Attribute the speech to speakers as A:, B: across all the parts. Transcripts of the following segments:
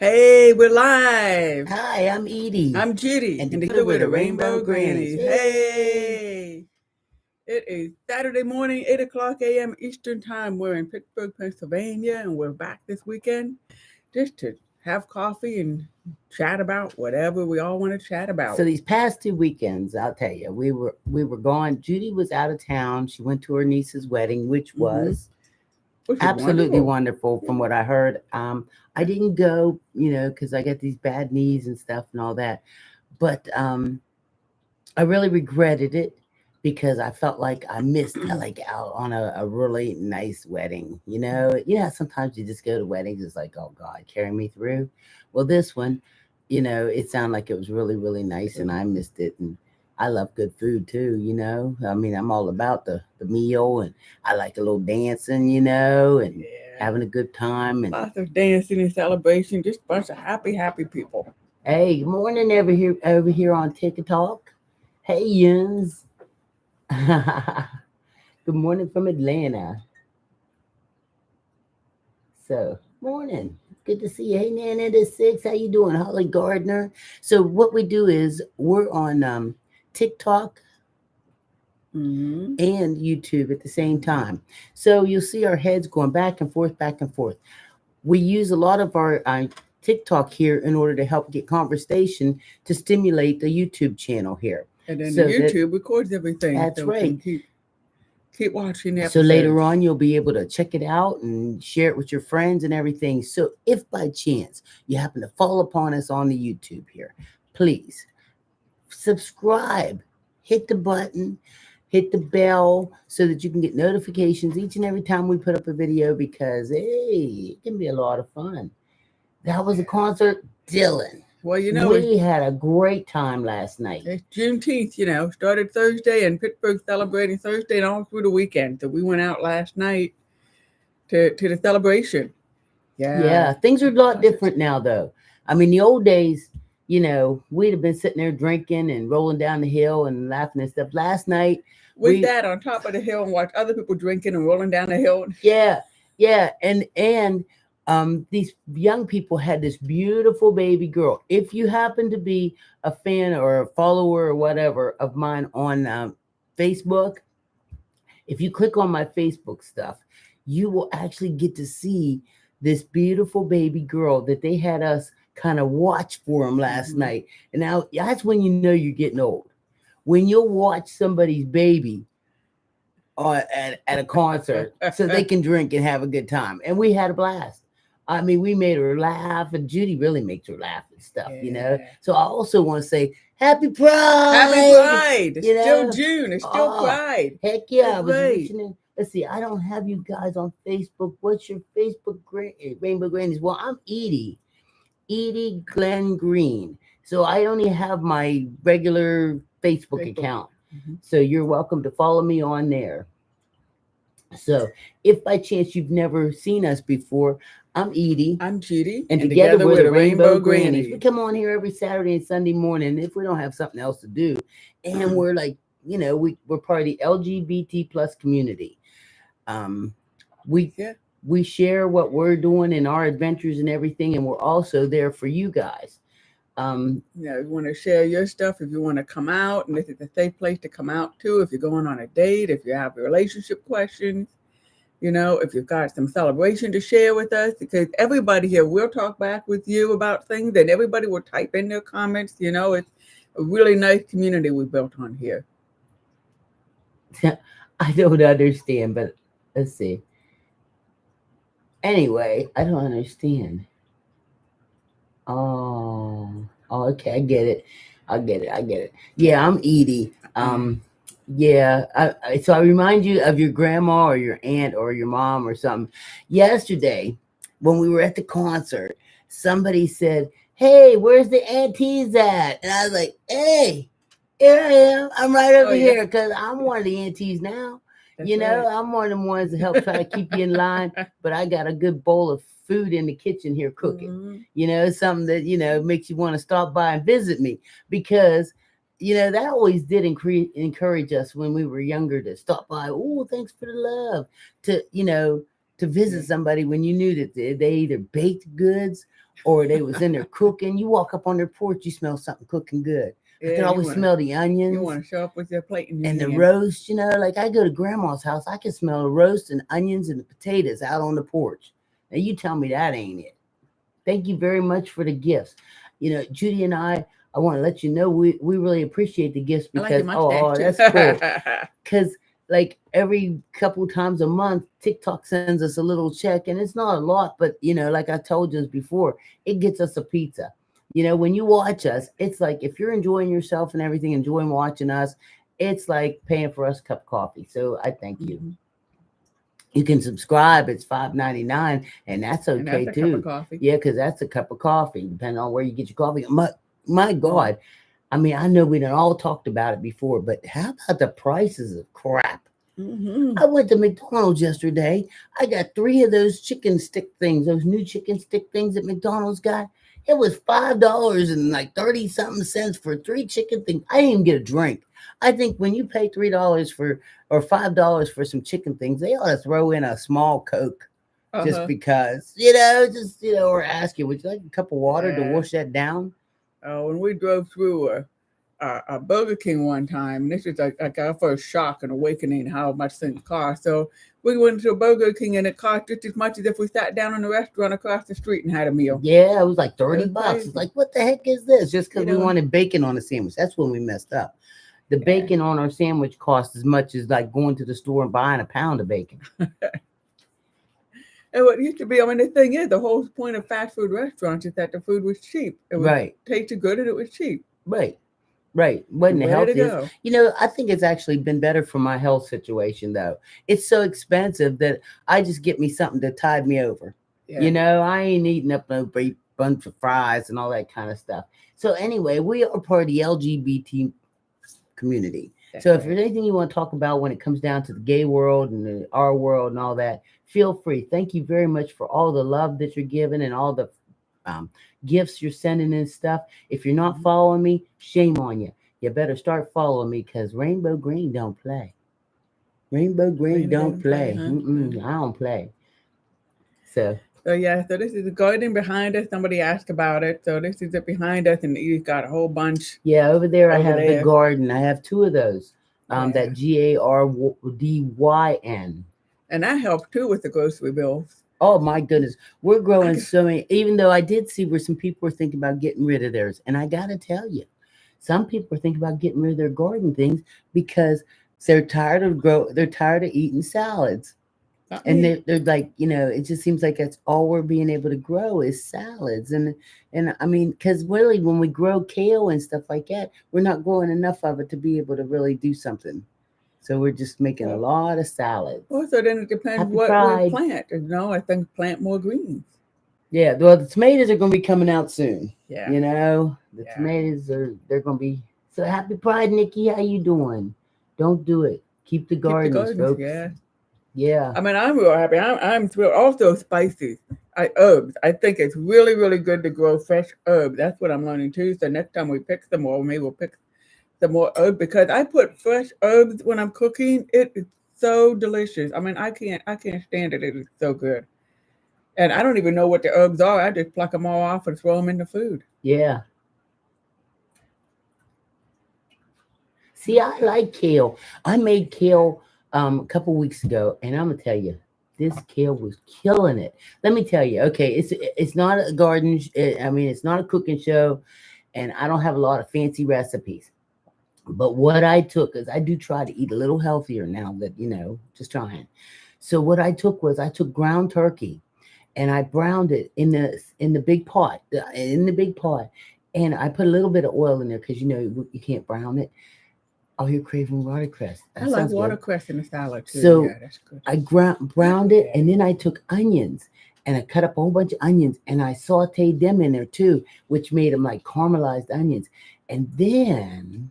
A: Hey, we're live.
B: Hi, I'm Edie.
A: I'm Judy,
B: And
A: and
B: together
A: together
B: we're
A: we're
B: the
A: the
B: Rainbow
A: Rainbow
B: Grannies.
A: Grannies.
B: Hey!
A: Hey! It is Saturday morning, 8 o'clock a.m. Eastern Time. We're in Pittsburgh, Pennsylvania, and we're back this weekend just to have coffee and chat about whatever we all want to chat about.
B: So these past 2 weekends, I'll tell you, we were gone. Judy was out of town. She went to her niece's wedding, which
A: Mm-hmm.
B: was
A: Which is
B: absolutely
A: wonderful.
B: wonderful from what I heard. I didn't go, because I got these bad knees and stuff and all that. But I really regretted it because I felt like I missed like out on a really nice wedding. Sometimes you just go to weddings, it's like, oh God, carry me through. Well, this one, it sounded like it was really, really nice and I missed it. And I love good food too. I mean, I'm all about the meal and I like a little dancing, and
A: Yeah.
B: having a good time. And
A: Lots of dancing and celebration, just a bunch of happy, happy people.
B: hey, good morning over here on TikTok. Hey, Yuns. Good morning from Atlanta. So, morning. Good to see you. Hey, Nana the Six. How you doing, Holly Gardner? So, what we do is we're on TikTok
A: Mm-hmm.
B: and YouTube at the same time. So you'll see our heads going back and forth, back and forth. We use a lot of our TikTok here in order to help get conversation to stimulate the YouTube channel here.
A: And then the
B: So
A: YouTube records everything
B: that's
A: so we
B: right.
A: can keep watching the
B: So later
A: episodes.
B: on, you'll be able to check it out and share it with your friends and everything. So if by chance you happen to fall upon us on the YouTube here, please subscribe, hit the button, hit the bell so that you can get notifications each and every time we put up a video because, hey, it can be a lot of fun. That was a concert, Dylan.
A: Well,
B: We had a great time last night.
A: it's Juneteenth, started Thursday and Pittsburgh celebrating Thursday and all through the weekend. So we went out last night to the celebration. Yeah.
B: Yeah, things are a lot different now, though. I mean, the old days, we'd have been sitting there drinking and rolling down the hill and laughing and stuff. Last night,
A: We sat on top of the hill and watched other people drinking and rolling down the hill.
B: yeah, yeah, and these young people had this beautiful baby girl. If you happen to be a fan or a follower or whatever of mine on Facebook, if you click on my Facebook stuff, you will actually get to see this beautiful baby girl that they had us kind of watch for them last night. And now that's when you know you're getting old. When you'll watch somebody's baby at a concert so they can drink and have a good time. And we had a blast. I mean, we made her laugh, and Judy really makes her laugh and stuff. So I also want to say Happy Pride.
A: Happy Pride. It's
B: You
A: still
B: know?
A: June. It's still Pride.
B: Heck yeah.
A: That's
B: I was
A: right.
B: reaching in. Let's see. I don't have you guys on Facebook. What's your Facebook Rainbow Grannies? Well, I'm Edie Glenn Green. So I only have my regular Facebook account. So you're welcome to follow me on there. So if by chance you've never seen us before, I'm Edie.
A: I'm Judy.
B: And together we're the Rainbow Grannies. We come on here every Saturday and Sunday morning if we don't have something else to do. And we're like, we're part of the LGBT plus community. We share what we're doing in our adventures and everything, and we're also there for you guys.
A: You want to share your stuff, if you want to come out, and this is a safe place to come out too. If you're going on a date, if you have relationship questions, if you've got some celebration to share with us, because everybody here will talk back with you about things, and everybody will type in their comments. It's a really nice community we built on here.
B: I don't understand, but let's see. Anyway, I don't understand. Oh, okay, I get it. Yeah, I'm Edie. Yeah. So I remind you of your grandma or your aunt or your mom or something. Yesterday, when we were at the concert, somebody said, "Hey, where's the aunties at?" And I was like, "Hey, here I am. I'm right over here because I'm one of the aunties now.
A: That's right.
B: I'm one of them ones that help try to keep you in line. But I got a good bowl of food in the kitchen here cooking. Something that makes you want to stop by and visit me because." That always did encourage us when we were younger to stop by. Oh, thanks for the love. To to visit somebody when you knew that they either baked goods or they was in there cooking. You walk up on their porch, you smell something cooking good. I could
A: Yeah,
B: always smell the
A: you
B: onions
A: want to show up with your plate in your
B: and the
A: hand.
B: roast. Like I go to grandma's house, I can smell the roast and onions and the potatoes out on the porch. Now you tell me that ain't it. Thank you very much for the gifts. Judy and I want to let you know we really appreciate the gifts
A: I like your
B: because
A: mustache too.
B: that's cool. Because like every couple times a month, TikTok sends us a little check, and it's not a lot, but like I told you before, it gets us a pizza. When you watch us, it's like if you're enjoying yourself and everything, enjoying watching us, it's like paying for us a cup of coffee. So I thank you.
A: Mhm.
B: You can subscribe. It's $5.99, and that's
A: And
B: okay
A: that's a cup of
B: too.
A: coffee.
B: Yeah, because that's a cup of coffee, depending on where you get your coffee. My
A: Oh,
B: God, I mean, I know we done all talked about it before, but how about the prices of crap?
A: mhm.
B: I went to McDonald's yesterday. I got 3 of those chicken stick things, those new chicken stick things that McDonald's got. It was $5 and like 30 something cents for 3 chicken things. I didn't even get a drink. I think when you pay $3 for or $5 for some chicken things, they ought to throw in a small Coke just
A: Uh-huh.
B: because, or ask you, would you like a cup of water to
A: Yeah.
B: wash that down?
A: When we drove through a Burger King one time, and this was like our first shock and awakening how much things cost. So we went to a Burger King and it cost just as much as if we sat down in a restaurant across the street and had a meal.
B: Yeah, it was like
A: It
B: 30
A: was
B: bucks. It's
A: crazy.
B: like, what the heck is this? Just
A: You
B: because we
A: know,
B: wanted bacon on a sandwich. That's when we messed up. The
A: yeah.
B: bacon on our sandwich cost as much as like going to the store and buying a pound of bacon.
A: And what used to be, I mean, the thing is, the whole point of fast food restaurants is that the food was cheap. It was
B: Right,
A: tasted good and it was cheap.
B: right, right. Wasn't
A: And
B: the
A: way to
B: healthiest.
A: go.
B: I think it's actually been better for my health situation though. It's so expensive that I just get me something to tide me over.
A: Yeah,
B: I ain't eating up no big bunch of fries and all that kind of stuff. So anyway, we are part of the LGBT community.
A: that's
B: So if
A: right.
B: there's anything you want to talk about when it comes down to the gay world and the our world and all that, feel free. Thank you very much for all the love that you're giving and all the um, gifts you're sending and stuff. If you're not
A: Mhm.
B: following me, shame on you. You better start following me because Rainbow Green don't play. Rainbow Green
A: Green
B: don't
A: doesn't play,
B: play.
A: huh?
B: I don't play. So
A: So yeah, so this is the garden behind us. Somebody asked about it. So this is it behind us, and you've got a whole bunch
B: yeah, over there I
A: over
B: have the
A: there.
B: garden. I have 2 of those.
A: Yeah,
B: That GARDYN.
A: and that helps too with the grocery bills.
B: Oh my goodness, we're
A: I
B: growing
A: can,
B: so many. Even though I did see where some people were thinking about getting rid of theirs, and I gotta tell you, some people are thinking about getting rid of their garden things because They're tired of eating salads,
A: not
B: and
A: me.
B: they're like, it just seems like that's all we're being able to grow is salads, and I mean, because really, when we grow kale and stuff like that, we're not growing enough of it to be able to really do something. So we're just making a
A: Well,
B: lot of salads.
A: well, so then it depends
B: Happy
A: what we
B: Pride.
A: plant. I think plant more greens.
B: Yeah, well, the tomatoes are going to be coming out soon.
A: Yeah,
B: The
A: yeah.
B: tomatoes they're going to be. So happy Pride, Nikki. How you doing? Don't do it. Keep the
A: Keep the
B: gardens,
A: gardens.
B: folks.
A: Yeah.
B: Yeah,
A: I mean, I'm real happy. I'm thrilled. Also, spices. Herbs. I think it's really, really good to grow fresh herbs. That's what I'm learning too. So next time we pick some more, maybe we'll pick some more herbs because I put fresh herbs when I'm cooking. It is so delicious. I mean, I can't stand it. It is so good. And I don't even know what the herbs are. I just pluck them all off and throw them in the food.
B: yeah. See, I like kale. I made kale a couple weeks ago, and I'm gonna tell you, this kale was killing it. Let me tell you. Okay, it's not a garden. I mean, it's not a cooking show, and I don't have a lot of fancy recipes. But what I took is I do try to eat a little healthier now that, just trying. So what I took was I took ground turkey and I browned it in the big pot, and I put a little bit of oil in there because you can't brown it. Oh, you're craving watercress.
A: I
B: That
A: like
B: sounds good.
A: watercress in the salad too.
B: So
A: Yeah, that's good.
B: I browned it,
A: Yeah.
B: and then I took onions and I cut up a whole bunch of onions and I sauteed them in there too, which made them like caramelized onions. And then,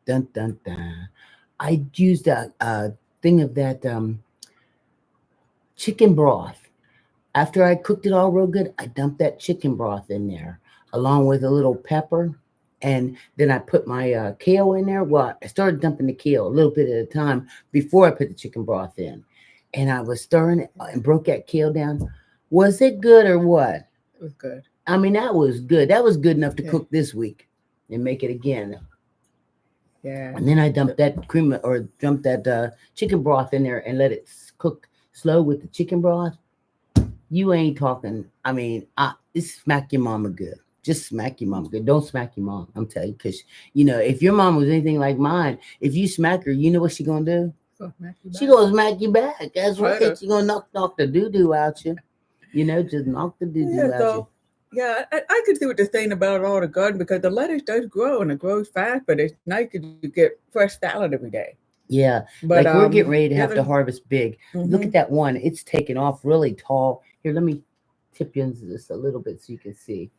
B: dun dun dun, I used a thing of that chicken broth. After I cooked it all real good, I dumped that chicken broth in there along with a little pepper. And then I put my kale in there. Well, I started dumping the kale a little bit at a time before I put the chicken broth in. and I was stirring it and broke that kale down. Was it good or what?
A: It was good.
B: I mean, that was good. That was good enough to
A: Yeah.
B: cook this week and make it again.
A: Yeah.
B: And then I dumped that cream or dumped that chicken broth in there and let it cook slow with the chicken broth. You ain't talking. I mean, just smack your mama good. Just smack your mama good. Don't smack your mom. I'm telling you, because if your mom was anything like mine, if you smack her, you know what she gonna do? She gonna smack you back. That's right. She gonna knock the doo doo out you. Just knock the doo doo out you.
A: Yeah, I could see what they're saying about all the garden because the lettuce does grow and it grows fast, but it's nice because you get fresh salad every day.
B: Yeah,
A: but
B: like we're getting ready to have to harvest big.
A: Mm-hmm.
B: Look at that one; it's taken off really tall. Here, let me tip you into this a little bit so you can see.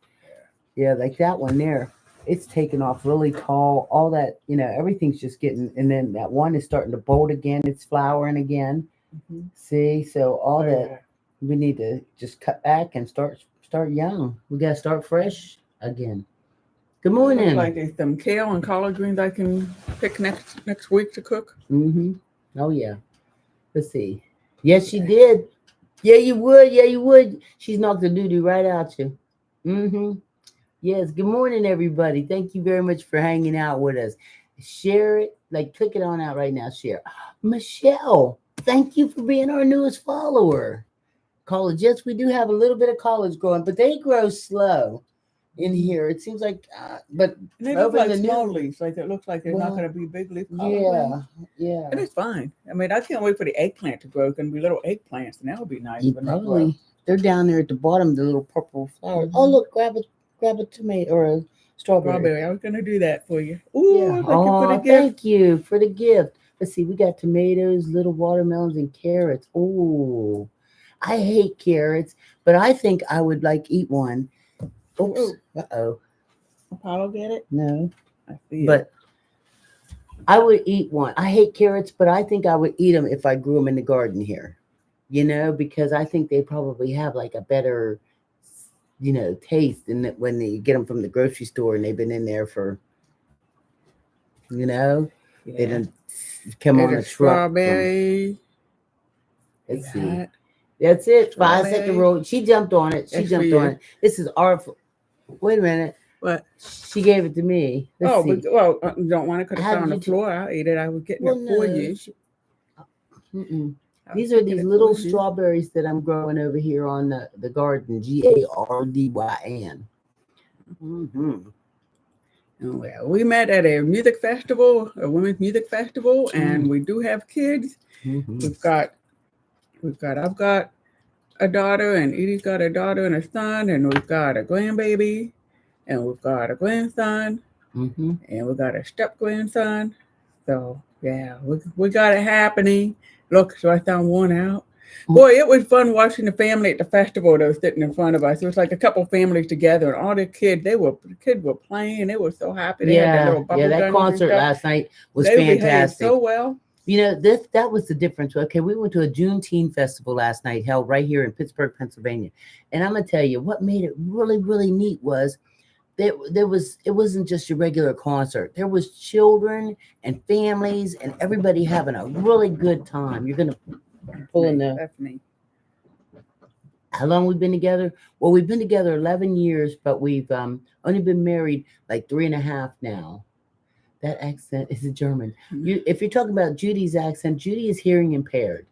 B: Yeah, like that one there, it's taken off really tall. All that, everything's just getting, and then that one is starting to bolt again. It's flowering again. Mm-hmm. See, so all that we need to just cut back and start young. We gotta start fresh again. Good morning.
A: Like there's some kale and collard greens I can pick next week to cook.
B: Mm-hmm. Oh yeah. Let's see. Yes, she did. Yeah, you would. Yeah, you would. She's knocked the doo-doo right out you. Mm-hmm. Yes. Good morning, everybody. Thank you very much for hanging out with us. Share it. Like, click it on out right now. Share. Michelle, thank you for being our newest follower. College. Yes, we do have a little bit of college growing, but they grow slow. In here, it seems like, but
A: they look like small leaves. Like it looks like they're not going to be big leaf.
B: Yeah,
A: and it's fine. I mean, I can't wait for the eggplant to grow. It's going to be little eggplants, and that'll be nice.
B: They're down there at the bottom, the little purple flowers. Mm-hmm. Oh, look, grab a tomato or a strawberry.
A: I was going to do that for you. Ooh,
B: yeah. Oh, thank you for the gift. Let's see, we got tomatoes, little watermelons, and carrots. Oh, I hate carrots, but I think I would eat one. Oops. Uh-oh.
A: Apollo get it?
B: No.
A: I see
B: but I would eat one. I hate carrots, but I think I would eat them if I grew them in the garden here. Because I think they probably have a better, taste than when you get them from the grocery store and they've been in there for, they didn't come on a truck.
A: Strawberry.
B: Let's see. That's it. 5 second roll. She jumped on it. She jumped on it. This is our. Wait a minute.
A: What?
B: She gave it to me. Let's see.
A: But, you don't want it because it's on the floor. I'll eat it. I was getting it for you.
B: These are these little strawberries that I'm growing over here on the garden. GARDYN. Mm-hmm.
A: Oh, yeah. We met at a music festival, a women's music festival, and we do have kids. Mm-hmm. I've got a daughter, and Edie's got a daughter and a son, and we've got a grandbaby, and we've got a grandson, and we've got a step-grandson. So, yeah, we got it happening. Look, so I sound worn out. Boy, it was fun watching the family at the festival that was sitting in front of us. It was like a couple families together, and all the kids, the kids were playing. They were so happy. They had their little bubble
B: that concert last night was
A: fantastic.
B: They
A: behaved so well.
B: That was the difference. Okay, we went to a Juneteenth festival last night held right here in Pittsburgh, Pennsylvania. And I'm going to tell you, what made it really, really neat was it wasn't just your regular concert. There was children and families and everybody having a really good time. You're going to pull in the...
A: That's me.
B: How long we've been together? Well, we've been together 11 years, but we've only been married 3.5 now. That accent is a German. If you're talking about Judy's accent, Judy is hearing impaired.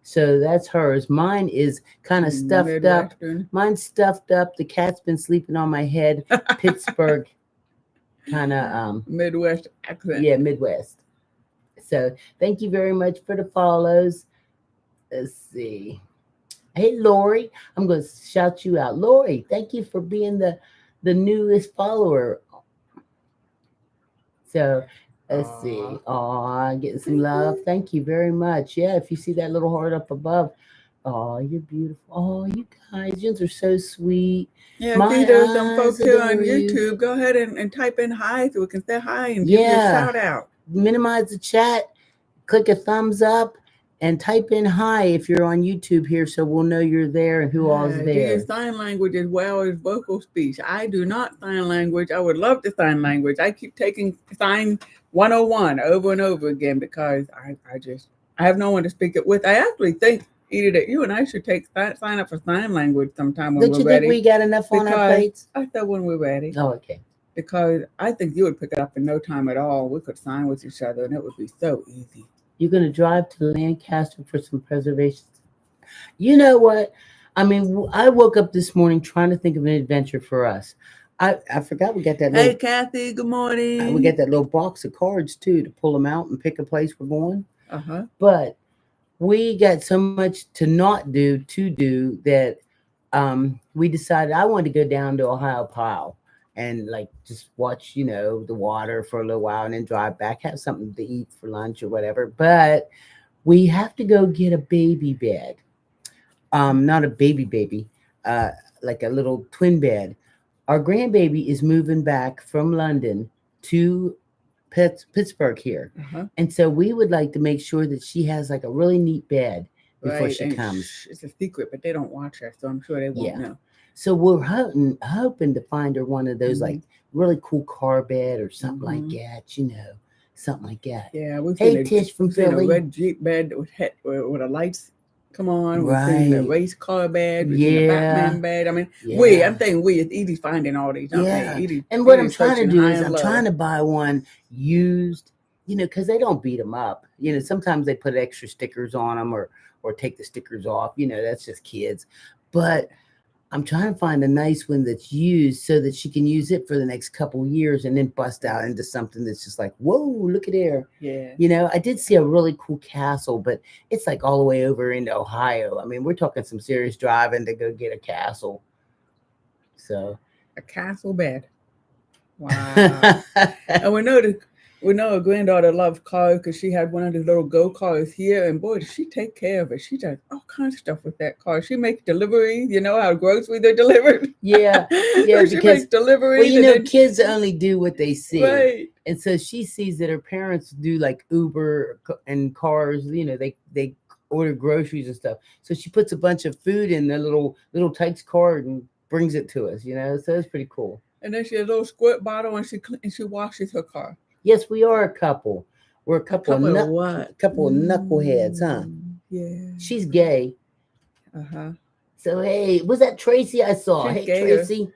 B: So that's hers. Mine is kind of stuffed up. Mine's stuffed up. The cat's been sleeping on my head. Pittsburgh kind of
A: Midwest accent.
B: Yeah, Midwest. So thank you very much for the follows. Let's see. Hey, Lori, I'm going to shout you out. Lori, thank you for being the newest follower. So let's see. Oh, getting some love. Thank you very much. Yeah, if you see that little heart up above, oh, you're beautiful. Oh, you guys, you are so sweet.
A: Yeah, see, there's some folks here on YouTube. Go ahead and type in hi so we can say hi and give you a shout out.
B: Minimize the chat. Click a thumbs up. And type in hi if you're on YouTube here so we'll know you're there and who all's there. Do you
A: use sign language as well as vocal speech? I do not sign language. I would love to sign language. I keep taking sign 101 over and over again because I have no one to speak it with. I actually think Either you and I should sign up for sign language sometime when
B: Don't
A: we're
B: you think
A: ready.
B: we got enough on our
A: Because
B: plates?
A: I said when we're ready.
B: Oh, okay.
A: Because I think you would pick it up in no time at all. We could sign with each other, and it would be so easy.
B: You're gonna drive to Lancaster for some preservations. You know what? I mean, I woke up this morning trying to think of an adventure for us. I forgot we got that
A: Hey,
B: little
A: Kathy. Good
B: we
A: morning.
B: got that little box of cards too to pull them out and pick a place we're going.
A: Uh-huh.
B: But we got so much to not do to do that we decided I wanted to go down to Ohio Pile and like just watch, the water for a little while and then drive back, have something to eat for lunch or whatever. But we have to go get a baby bed. Not a baby, uh, like a little twin bed. Our grandbaby is moving back from London to Pittsburgh here.
A: Uh-huh.
B: And so we would like to make sure that she has like a really neat bed before
A: Right.
B: she
A: And
B: comes.
A: it's a secret, but they don't watch her, so I'm sure they won't
B: Yeah.
A: know.
B: So we're hoping to find her one of those like
A: Mhm.
B: really cool car bed or something like
A: Mhm.
B: that, something like that.
A: Yeah,
B: Hey, Tish from
A: we've seen a
B: Philly.
A: red Jeep bed with the lights come on. We've seen the
B: Right.
A: race car bed. We've seen the
B: Yeah.
A: Batman bed. I mean, I'm
B: Yeah.
A: saying it's easy finding all these, not me.
B: Yeah. And what I'm
A: Easy
B: trying to
A: searching
B: do
A: high
B: is
A: and
B: I'm
A: low.
B: trying to buy one used, because they don't beat them up. Sometimes they put extra stickers on them or take the stickers off. That's just kids. But I'm trying to find a nice one that's used so that she can use it for the next couple years and then bust out into something that's just like, whoa, look at there.
A: Yeah.
B: I did see a really cool castle, but it's like all the way over into Ohio. I mean, we're talking some serious driving to go get a castle. So
A: A castle bed. Wow. And we know her granddaughter loved cars because she had one of the little go cars here, and boy, does she take care of it. She does all kinds of stuff with that car. She makes deliveries. You know how groceries are delivered.
B: Yeah,
A: So she
B: because
A: makes deliveries, and then
B: kids only do what they see.
A: right.
B: And so she sees that her parents do like Uber and cars, they order groceries and stuff. So she puts a bunch of food in their little Tykes card and brings it to us, so it's pretty cool.
A: And then she has a little squirt bottle, and she washes her car.
B: Yes, we are a couple. We're a couple,
A: couple of what?
B: couple of knuckleheads, huh?
A: Yeah.
B: She's gay.
A: Uh-huh.
B: So hey, was that Tracy I saw?
A: She's
B: Hey
A: gayer.
B: Tracy,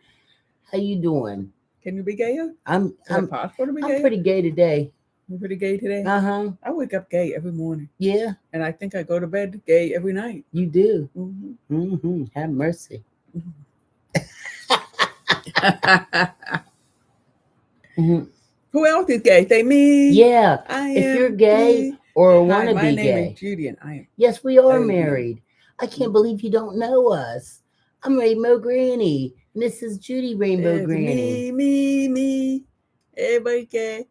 B: how you doing?
A: Can you be gayer?
B: I'm
A: Is it possible to be gayer?
B: pretty gay today.
A: You're pretty gay today?
B: Uh-huh.
A: I wake up gay every morning.
B: Yeah.
A: And I think I go to bed gay every night.
B: You do.
A: Mm-hmm.
B: Have mercy.
A: Mm-hmm. Who else is gay? Say me.
B: Yeah. If you're gay or want to be
A: my
B: gay.
A: name is Judy, and I am.
B: Yes, we are married. I can't believe you don't know us. I'm Rainbow Granny, and this is Judy Rainbow Granny.
A: Me. Everybody gay.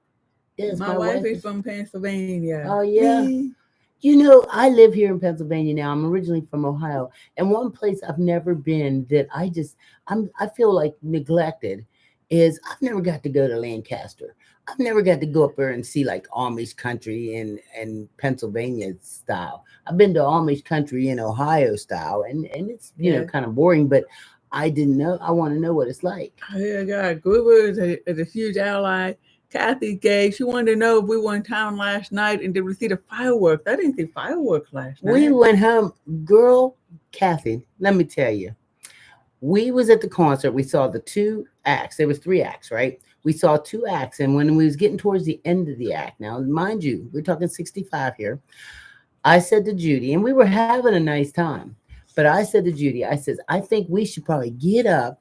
B: Yes,
A: my wife is from Pennsylvania.
B: Oh yeah.
A: Me.
B: I live here in Pennsylvania now. I'm originally from Ohio, and one place I've never been that I feel like neglected is I've never got to go to Lancaster. I've never got to go up there and see like Amish country and Pennsylvania style. I've been to Amish country in Ohio style, and it's kind of boring, but I didn't know. I want to know what it's like.
A: Oh yeah, God, Gruber is a huge ally. Kathy's gay. She wanted to know if we were in town last night and did we see the fireworks. I didn't see fireworks last night.
B: We went home, girl. Kathy, let me tell you, we was at the concert. We saw the 2 acts. There was 3 acts, right? We saw 2 acts, and when we was getting towards the end of the act, now mind you, we're talking 65 here. I said to Judy, and we were having a nice time, but I said to Judy, I says, I think we should probably get up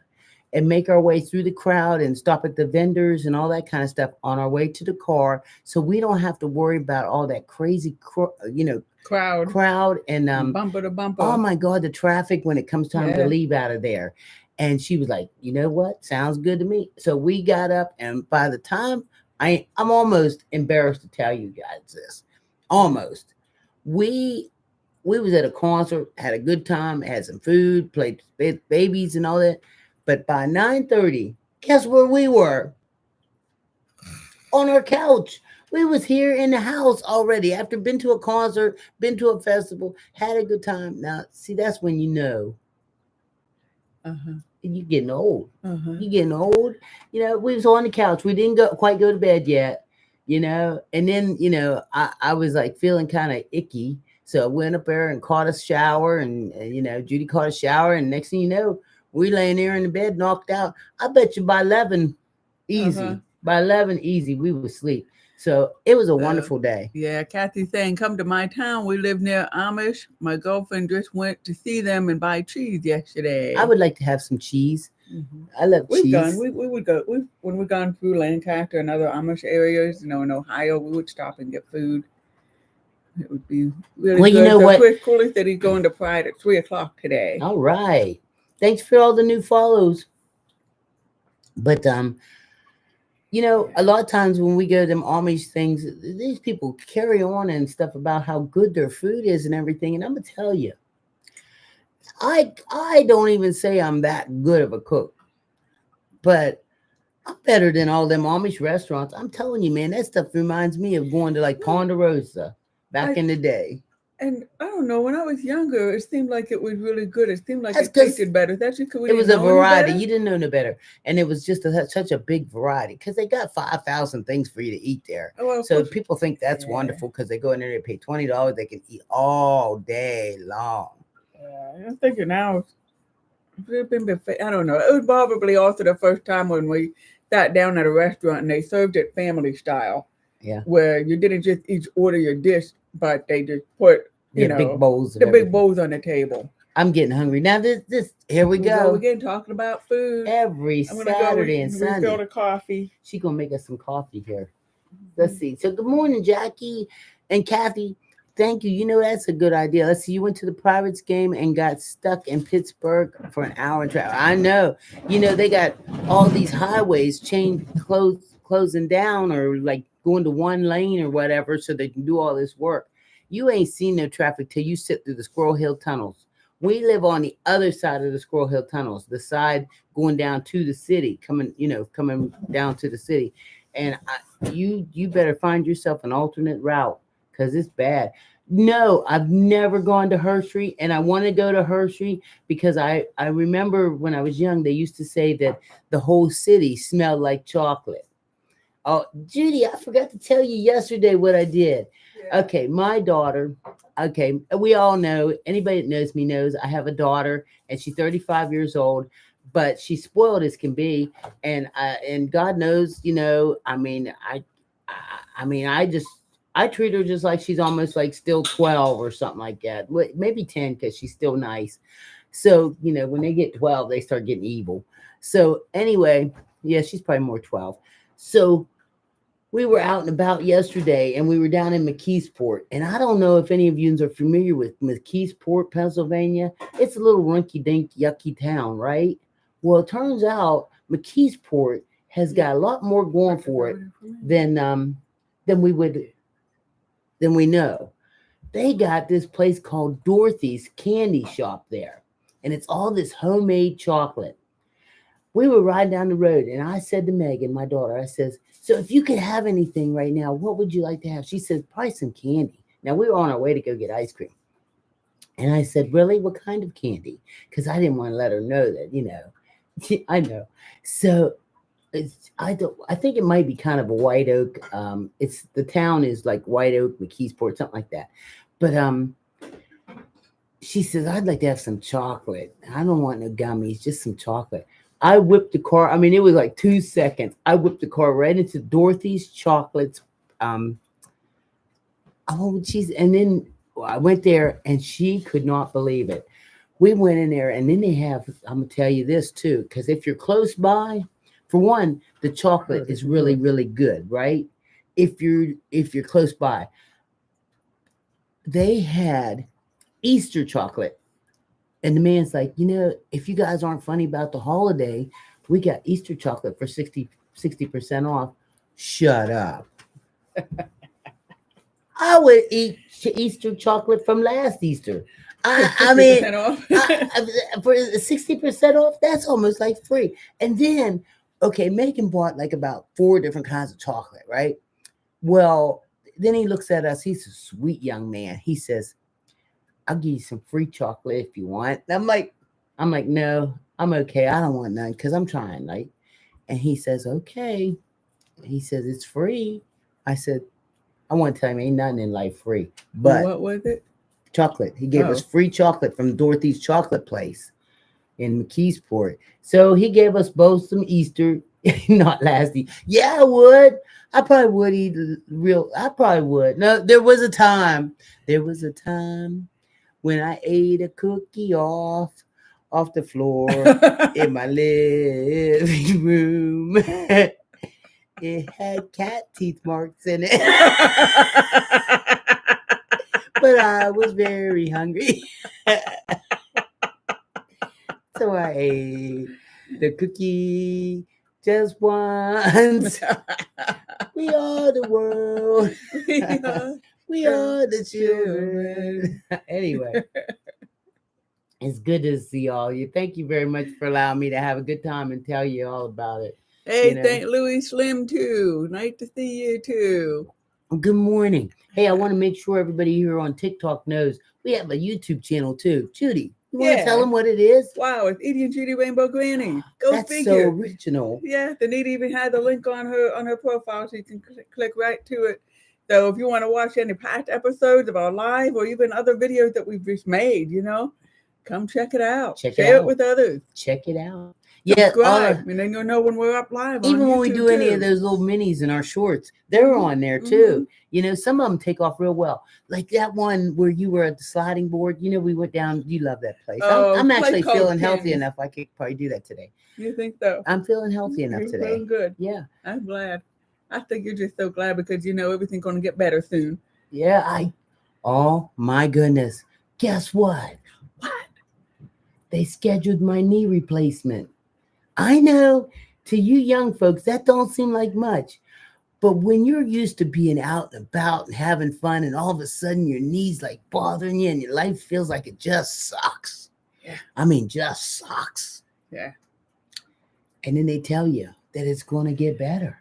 B: and make our way through the crowd and stop at the vendors and all that kind of stuff on our way to the car, so we don't have to worry about all that crazy, crowd and
A: bumper to bumper.
B: Oh my God, the traffic when it comes time to leave out of there. And she was like, you know what? Sounds good to me. So we got up, and by the time I'm almost embarrassed to tell you guys this. Almost. We was at a concert, had a good time, had some food, played babies and all that. But by 9:30, guess where we were? On our couch. We was here in the house already after been to a concert, been to a festival, had a good time. Now, see, that's when you know. You're getting old. You're getting old. We was on the couch. We didn't quite go to bed yet, and then, I was like feeling kind of icky. So I went up there and caught a shower, and Judy caught a shower, and next thing you know, we laying there in the bed, knocked out. I bet you by 11,
A: Uh-huh.
B: easy. By 11, easy, we would sleep. So it was a
A: So,
B: wonderful day.
A: yeah, Kathy saying, come to my town. We live near Amish. My girlfriend just went to see them and buy cheese
B: I
A: yesterday.
B: would like to have some cheese.
A: Hmm.
B: I love
A: We've gone.
B: cheese.
A: We would go. When we've gone through Lancaster and other Amish areas, in Ohio, we would stop and get food. It would be really
B: Well, you
A: good.
B: know
A: So
B: what?
A: Chris Cooley said he's going to Pride at 3 o'clock today.
B: All right. Thanks for all the new follows. But a
A: Yeah.
B: lot of times when we go to them Amish things, these people carry on and stuff about how good their food is and everything. And I'm gonna tell you, I don't even say I'm that good of a cook, but I'm better than all them Amish restaurants. I'm telling you, man, that stuff reminds me of going to like
A: Well,
B: Ponderosa back
A: I
B: in the day.
A: and I don't know. When I was younger, it seemed like it was really good. It seemed like
B: That's
A: it
B: because
A: tasted better. That's because we
B: it was
A: didn't
B: a
A: know any
B: variety.
A: better.
B: You didn't know no better, and it was just such a big variety because they got 5,000 things for you to eat there.
A: Oh, well, of
B: So
A: course.
B: people think that's
A: Yeah.
B: wonderful because they go in there, they pay $20, they can eat all day long.
A: Yeah. I'm thinking now. It's been I don't know. It was probably also the first time when we sat down at a restaurant and they served it family style,
B: Yeah,
A: where you didn't just each order your dish, but they just put,
B: yeah, big bowls of
A: the big
B: everything.
A: bowls on the table.
B: I'm getting hungry now. This here we
A: We go
B: go.
A: again talking about food.
B: Every
A: I'm gonna go
B: Saturday and
A: refill
B: Sunday,
A: the coffee.
B: she gonna make us some coffee here. Let's
A: Mhm.
B: see. So good morning, Jackie and Kathy. Thank you. You know that's a good idea. Let's see. You went to the Pirates game and got stuck in Pittsburgh for an hour and travel. I know. They got all these highways closing down or like going to one lane or whatever, so they can do all this work. You ain't seen no traffic till you sit through the Squirrel Hill tunnels. We live on the other side of the Squirrel Hill tunnels, the side going down to the city, coming down to the city, and you better find yourself an alternate route because it's bad. No, I've never gone to Hershey, and I want to go to Hershey because I remember when I was young, they used to say that the whole city smelled like chocolate. Oh, Judy, I forgot to tell you yesterday what I did.
A: Yeah.
B: Okay, my daughter. Okay, we all know, anybody that knows me knows I have a daughter, and she's 35 years old, but she's spoiled as can be, and God knows, I treat her just like she's almost like still 12 or something like that. Maybe 10 because she's still nice. So, when they get 12, they start getting evil. So, anyway, yeah, she's probably more 12. So, we were out and about yesterday and we were down in McKeesport. And I don't know if any of you are familiar with McKeesport, Pennsylvania. It's a little rinky dink, yucky town, right? Well, it turns out McKeesport has got a lot more going for it than than we would than we know. They got this place called Dorothy's Candy Shop there, and it's all this homemade chocolate. We were riding down the road, and I said to Megan, my daughter, I says, "So if you could have anything right now, what would you like to have?" She says, "Probably some candy." Now we were on our way to go get ice cream, and I said, "Really? What kind of candy?" Because I didn't want to let her know that. I know. So I think it might be kind of a white oak. It's the town is like White Oak, McKeesport, something like that. But she says, "I'd like to have some chocolate. I don't want no gummies, just some chocolate." I whipped the car. I mean, it was like 2 seconds. I whipped the car right into Dorothy's Chocolates. Um, oh, geez. And then I went there and she could not believe it. We went in there and then they have, I'm going to tell you this too, because if you're close by, for one, the chocolate is really, really good, right? If you're close by, they had Easter chocolate. And the man's like, if you guys aren't funny about the holiday, we got Easter chocolate for 60% off. Shut up. I would eat Easter chocolate from last Easter. I mean,
A: 50% off.
B: for 60% off, that's almost like free. And then, okay, Megan bought like about 4 different kinds of chocolate, right? Well, then he looks at us. He's a sweet young man. He says, "I'll give you some free chocolate if you want." And I'm like, "No, I'm okay. I don't want none because I'm trying." Like, and he says, "Okay." He says, "It's free." I said, "I want to tell him ain't nothing in life free, but
A: What was it?
B: chocolate. He gave us
A: Oh.
B: free chocolate from Dorothy's chocolate place in McKeesport. So he gave us both some Easter, not last Easter. Yeah, I would. I probably would eat real. I probably would. No, there was a time. There was a time when I ate a cookie off the floor in my living room. It had cat teeth marks in it. But I was very hungry. So I ate the cookie just once. We are the world.
A: We are
B: We are the children. Anyway, it's good to see all you. Thank you very much for allowing me to have a good time and tell you all about it.
A: Hey,
B: You know.
A: thank Louis Slim too. Nice to see you too.
B: Good morning. Hey, I want to make sure everybody here on TikTok knows we have a YouTube channel too. Judy, you want to tell them what it is?
A: Wow, it's Edie and Judy Rainbow Grannies. Go
B: That's
A: figure.
B: so original.
A: Yeah, Danita even had the link on her profile, so you can click right to it. So if you want to watch any past episodes of our live or even other videos that we've just made, come check it out. Share it with others.
B: Check it out.
A: Subscribe, and then you'll know when we're up live.
B: Even when we do any of
A: too.
B: those little minis in our shorts, they're on there too. Some of them take off real well. Like that one where you were at the sliding board. We went down. You love that place. I'm actually feeling healthy enough. I could probably do that today.
A: You think so?
B: I'm feeling healthy enough
A: You're
B: today.
A: feeling good.
B: Yeah.
A: I'm glad. I think you're just so glad because everything's going to get better soon.
B: Yeah. Oh my goodness. Guess what?
A: What?
B: They scheduled my knee replacement. I know to you young folks, that don't seem like much. But when you're used to being out and about and having fun and all of a sudden your knees like bothering you and your life feels like it just sucks.
A: Yeah.
B: I mean, just sucks.
A: Yeah.
B: And then they tell you that it's going to get better.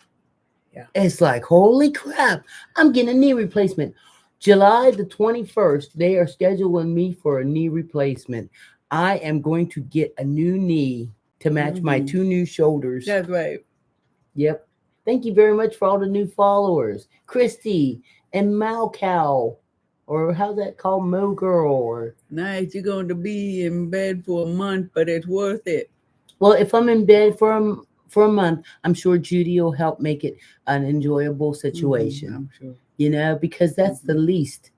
A: Yeah.
B: It's like, holy crap, I'm getting a knee replacement. July the 21st, they are scheduling me for a knee replacement. I am going to get a new knee to match my 2 new shoulders.
A: That's right.
B: Yep. Thank you very much for all the new followers. Christy and Malcow, or how's that called? Mo Girl. Or
A: nice. You're going to be in bed for a month, but it's worth it.
B: Well, if I'm in bed for a month, I'm sure Judy will help make it an enjoyable situation.
A: I'm sure.
B: Because that's the least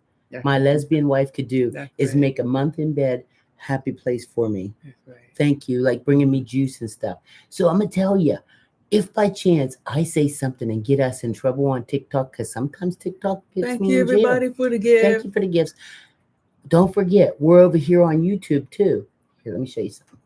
B: my lesbian wife could do is make a month in bed happy place for me.
A: That's right.
B: Thank you, like bringing me juice and stuff. So I'm going to tell you, if by chance I say something and get us in trouble on TikTok, because sometimes TikTok gets me in jail.
A: Thank you, everybody, for the gift.
B: Thank you for the gifts. Don't forget, we're over here on YouTube, too. Here, let me show you something.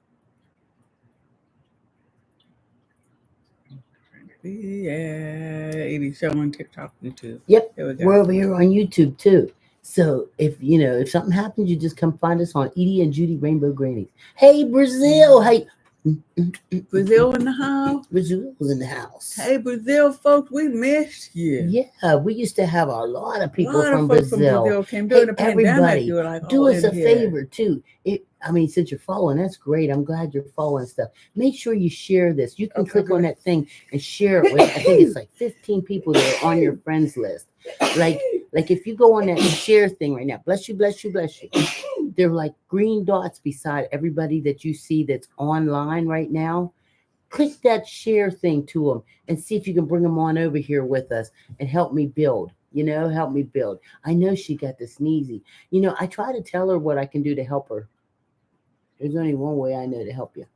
A: Yeah, 80 show on TikTok, YouTube.
B: Yep, we're over here on YouTube, too. So if something happens, you just come find us on Edie and Judy Rainbow Grannies. Hey, Brazil. Hey.
A: Brazil in the house.
B: Brazil was in the house.
A: Hey, Brazil folks, we missed you.
B: Yeah, we used to have a lot of people from Brazil.
A: Came during the pandemic.
B: Everybody,
A: you were like,
B: do us a favor too. Since you're following, that's great. I'm glad you're following stuff. Make sure you share this. You can click on that thing and share it with. I think it's like 15 people that are on your friends list. Like if you go on that share thing right now, bless you, bless you, bless you. They're like green dots beside everybody that you see that's online right now. Click that share thing to them and see if you can bring them on over here with us and help me build. Help me build. I know she got the sneezy. I try to tell her what I can do to help her. There's only one way I know to help you.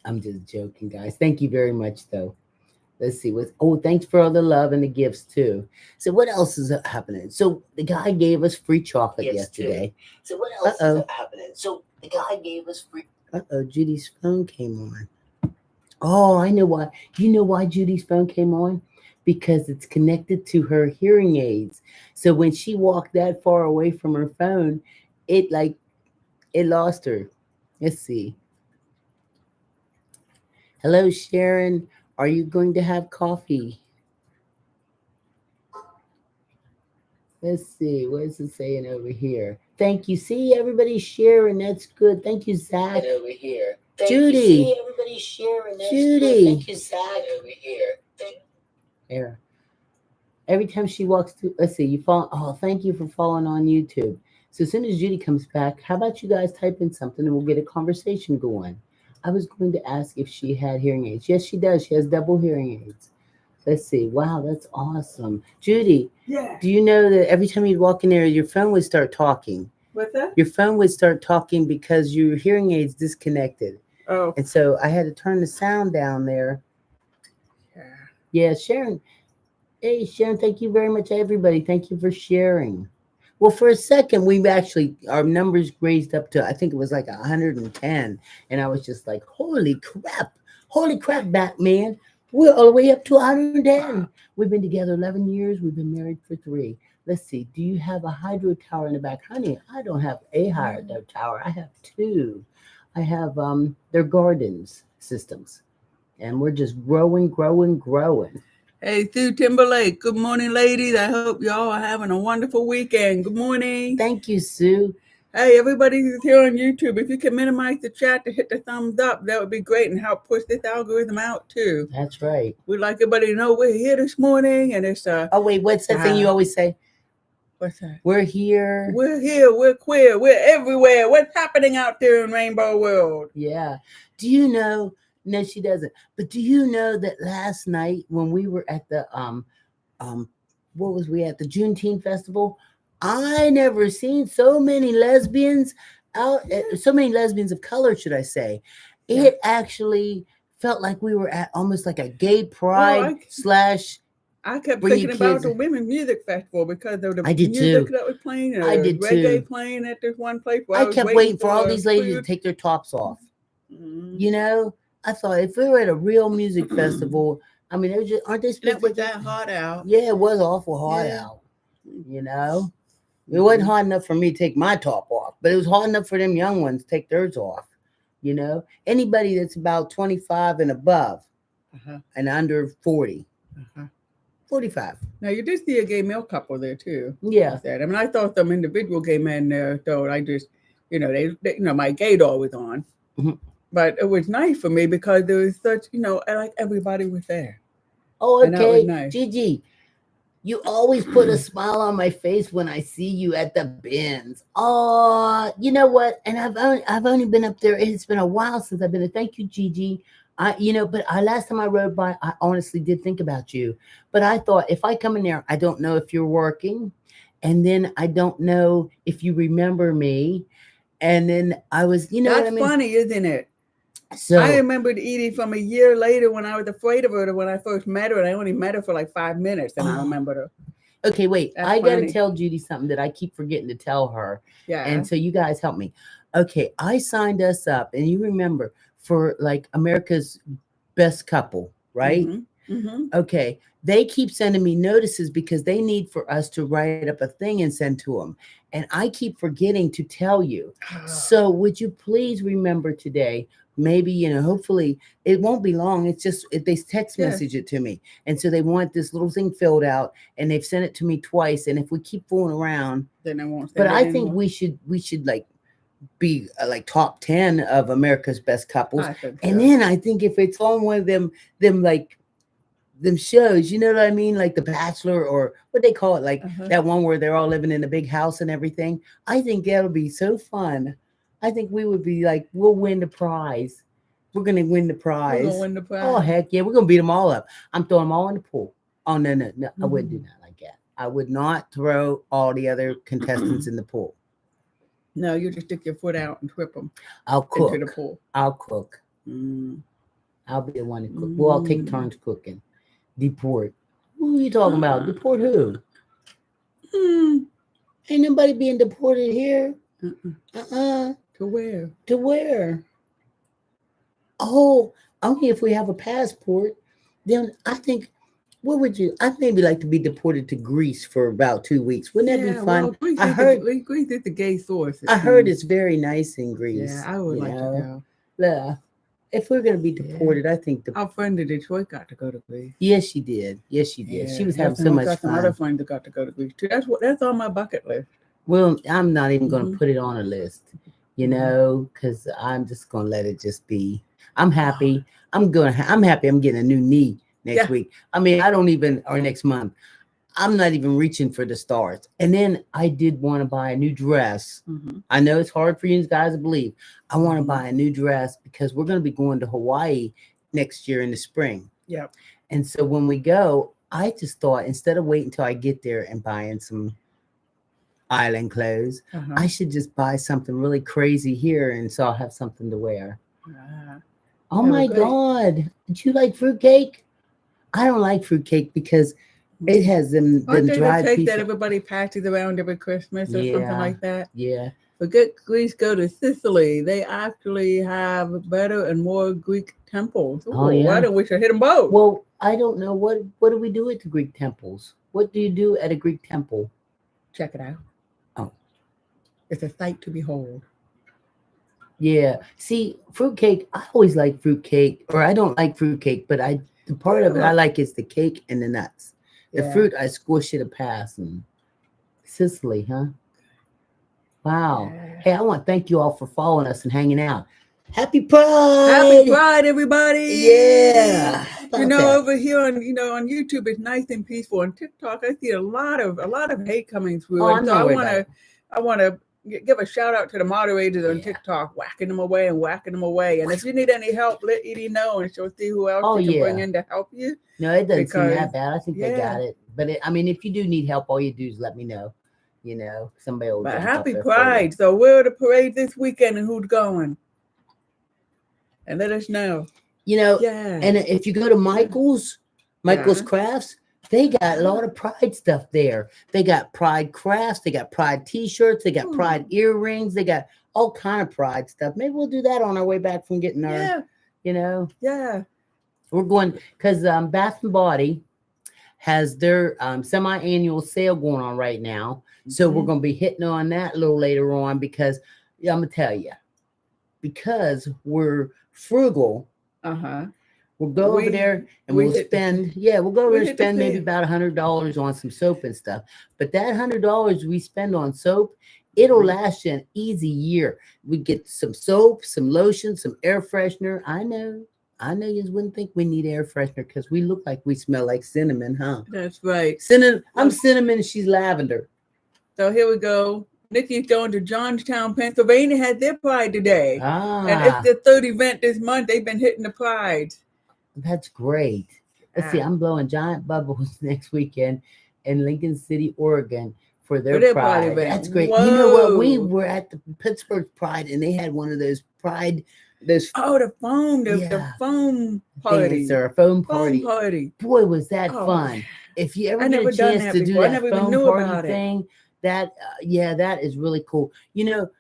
B: I'm just joking, guys. Thank you very much, though. Let's see thanks for all the love and the gifts too. So what else is happening? So the guy gave us free chocolate yesterday. So what else is happening? So the guy gave us free. Judy's phone came on. Oh, I know why. You know why Judy's phone came on? Because it's connected to her hearing aids. So when she walked that far away from her phone, it lost her. Let's see. Hello, Sharon. Are you going to have coffee? Let's see. What is it saying over here? Thank you. See, everybody's sharing. That's good. Thank you, Zach. Over here. Judy. See, everybody's sharing. That's Judy. Good. Thank you, Zach. Over here. There. Every time she walks through, let's see, you follow. Oh, thank you for following on YouTube. So as soon as Judy comes back, how about you guys type in something and we'll get a conversation going. I was going to ask if she had hearing aids. Yes, she does. She has double hearing aids. Let's see. Wow, that's awesome. Judy,
A: Yeah.
B: do you know that every time you'd walk in there, your phone would start talking?
A: What's that?
B: Your phone would start talking because your hearing aids disconnected.
A: Oh.
B: And so I had to turn the sound down there.
A: Yeah.
B: Yeah, Sharon. Hey, Sharon, thank you very much, everybody. Thank you for sharing. Well, for a second, we actually, our numbers raised up to, I think it was like 110. And I was just like, holy crap, Batman. We're all the way up to 110. We've been together 11 years. We've been married for 3. Let's see. Do you have a hydro tower in the back? Honey, I don't have a hydro tower. I have 2. I have, they're gardens systems. And we're just growing.
A: Hey, Sue Timberlake. Good morning, ladies. I hope y'all are having a wonderful weekend. Good morning.
B: Thank you, Sue.
A: Hey, everybody who's here on YouTube, if you can minimize the chat to hit the thumbs up, that would be great and help push this algorithm out too.
B: That's right.
A: We'd like everybody to know we're here this morning, and it's
B: Oh wait, what's that thing you always say?
A: What's that?
B: We're here.
A: We're here. We're queer. We're everywhere. What's happening out there in Rainbow World?
B: Yeah. Do you know? No, she doesn't. But do you know that last night when we were at the what was we at the Juneteenth festival? I never seen so many lesbians out. So many lesbians of color, should I say? It actually felt like we were at almost like a gay pride slash.
A: I kept thinking about the Women's Music Festival because of the music that was playing and reggae playing at this one place.
B: I kept waiting for all these ladies to take their tops off. You know, I thought if we were at a real music festival, I mean, it was just, aren't they supposed
A: to be that hot out?
B: Yeah, it was awful hot out. You know, it wasn't hot enough for me to take my top off, but it was hot enough for them young ones to take theirs off. You know, anybody that's about 25 and above and under 40. 45.
A: Now, you did see a gay male couple there, too.
B: Yeah.
A: I mean, I thought some individual gay men there, though. I just, you know, they you know, my gaydar was on. But it was nice for me because there was such, you know, like everybody was there.
B: Oh, okay. Nice. Gigi, you always put a smile on my face when I see you at the bins. Oh, you know what? And I've only been up there. It's been a while since I've been there. Thank you, Gigi. But last time I rode by, I honestly did think about you. But I thought if I come in there, I don't know if you're working. And then I don't know if you remember me. And then I was, you know what I mean?
A: That's funny, isn't it?
B: So
A: I remembered Edie from a year later when I was afraid of her when I first met her. And I only met her for like 5 minutes and I remembered her.
B: Okay, wait. I got to tell Judy something that I keep forgetting to tell her.
A: Yeah.
B: And so you guys help me. Okay, I signed us up. And you remember for like America's Best Couple, right? Okay. They keep sending me notices because they need for us to write up a thing and send to them. And I keep forgetting to tell you. So would you please remember today? Maybe, you know, hopefully it won't be long. It's just they text message it to me. And so they want this little thing filled out and they've sent it to me twice. And if we keep fooling around,
A: then I won't.
B: But I think we should like be like top 10 of America's Best Couples. And then I think if it's on one of them like them shows, you know what I mean? Like The Bachelor or what they call it, like that one where they're all living in a big house and everything. I think that'll be so fun. I think we would be like, we'll win the prize. We're going to win the prize.
A: We're gonna win the prize.
B: Oh, heck yeah. We're going to beat them all up. I'm throwing them all in the pool. Oh, no. I wouldn't do that like that. I would not throw all the other contestants in the pool.
A: No, you just stick your foot out and whip them.
B: I'll cook.
A: Into the pool.
B: I'll cook. I'll be the one to cook. Well, I'll take turns cooking. Deport. Who are you talking about? Deport who? Ain't nobody being deported here.
A: To where?
B: To where? Oh, only if we have a passport. Then I think, what would you? I'd maybe like to be deported to Greece for about 2 weeks. Wouldn't that be fun?
A: Well,
B: I heard
A: Greece is the gay source.
B: I heard it's very nice in Greece.
A: Yeah, I would like to go.
B: Yeah. If we're going to be deported, I think
A: our friend in Detroit got to go to Greece.
B: Yes, she did. Yes, she did.
A: Yeah,
B: she was having so much fun.
A: Some other friends that got to go to Greece too. That's on my bucket list.
B: Well, I'm not even going to put it on a list, you know, because I'm just going to let it just be. I'm happy. I'm happy. I'm getting a new knee next week. I mean, or next month. I'm not even reaching for the stars. And then I did want to buy a new dress.
A: Mhm.
B: I know it's hard for you guys to believe. I want to
A: Mhm.
B: buy a new dress because we're going to be going to Hawaii next year in the spring.
A: Yep.
B: And so when we go, I just thought instead of waiting until I get there and buying some island clothes,
A: Uh-huh.
B: I should just buy something really crazy here, and so I'll have something to wear.
A: Ah,
B: Oh
A: that was
B: my
A: great.
B: God. Do you like fruitcake? I don't like fruitcake because it has them
A: Aren't they the
B: dried
A: cake
B: pieces.
A: that everybody passes around every Christmas or something
B: Yeah,
A: like that?
B: yeah.
A: For good Greece, go to Sicily. They actually have better and more Greek temples. Ooh,
B: Oh
A: why
B: yeah.
A: don't we should hit them both?
B: Well, I don't know what do we do at the Greek temples? What do you do at a Greek temple?
A: Check it out.
B: Oh,
A: It's a sight to behold.
B: yeah. See, fruitcake, I always like fruitcake, or I don't like fruitcake, but the part of it I
A: Yeah.
B: like is the cake and the nuts. The
A: Yeah.
B: fruit I squish it a pass. And Sicily, huh? Wow.
A: Yeah.
B: Hey, I want to thank you all for following us and hanging out. Happy Pride!
A: Happy Pride, everybody!
B: Yeah. How
A: You
B: about
A: know,
B: that?
A: over here on on YouTube, it's nice and peaceful. On TikTok, I see a lot of hate coming through,
B: Oh,
A: and
B: I'm
A: so
B: not worried about it.
A: I want to give a shout out to the moderators on
B: Yeah.
A: TikTok, whacking them away and whacking them away. And if you need any help, let Edie know, and she'll see who else
B: Oh,
A: she can bring
B: yeah.
A: in to help you.
B: No, it doesn't seem
A: Because
B: that bad. I think they
A: yeah,
B: got it. But I mean, if you do need help, all you do is let me know. You know, somebody will
A: but
B: jump up
A: happy
B: there for you.
A: Pride! So we're at the parade this weekend, and who's going? And let us know.
B: You know,
A: Yeah,
B: and if you go to Michael's
A: yeah.
B: Crafts, they got a lot of Pride stuff there. They got Pride crafts, they got Pride T-shirts, they got Pride earrings, they got all kind of Pride stuff. Maybe we'll do that on our way back from getting our,
A: Yeah,
B: you know,
A: yeah.
B: we're going because Bath and Body has their semi-annual sale going on right now. So we're
A: Mhm.
B: going to be hitting on that a little later on because I'm going to tell you, because we're frugal,
A: Uh-huh.
B: we'll go over there and
A: we
B: we'll
A: hit the
B: spend, we'll go over
A: we
B: there and
A: hit the
B: spend maybe
A: sale.
B: about $100 on some soap and stuff. But that $100 we spend on soap, it'll last you an easy year. We get some soap, some lotion, some air freshener. I know you wouldn't think we need air freshener because we look like we smell like cinnamon, huh?
A: That's right.
B: Cinnamon. I'm cinnamon. She's lavender.
A: So here we go. Nikki's going to Johnstown, Pennsylvania, had their Pride today. And it's
B: Ah,
A: the third event this month. They've been hitting the Pride.
B: that's great. Let's see.
A: Ah,
B: I'm blowing giant bubbles next weekend in Lincoln City, Oregon for
A: for
B: their
A: their Pride
B: Pride.
A: event.
B: That's great. You know what? We
A: Whoa.
B: were at the Pittsburgh Pride and they had one of those Pride, those
A: Oh, the foam
B: dance
A: party.
B: or a foam
A: Foam
B: party.
A: party.
B: Boy, was that
A: Oh,
B: fun. If you ever
A: I
B: get a
A: never done
B: chance
A: that
B: to do
A: before. I
B: that
A: never even
B: foam
A: knew
B: party
A: about it.
B: thing, that that is really cool. You know,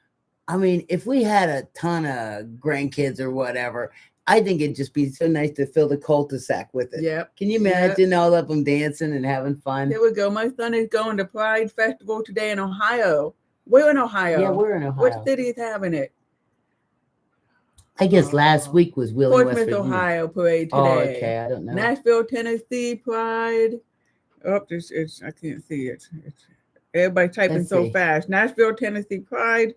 B: I mean, if we had a ton of grandkids or whatever, I think it'd just be so nice to fill the cul-de-sac with it.
A: Yep.
B: Can you
A: Yep.
B: imagine all of them dancing and having fun?
A: Here we go. My son is going to Pride Festival today in Ohio. We're in Ohio.
B: Yeah, we're in Ohio.
A: What city is having it?
B: I guess last week was Wheeling, West
A: Portsmouth,
B: Virginia.
A: Ohio parade
B: Oh,
A: today.
B: okay. I don't know.
A: Nashville, Tennessee Pride. Oh, it's I can't see it. It's everybody typing
B: Let's
A: so
B: see.
A: fast. Nashville, Tennessee Pride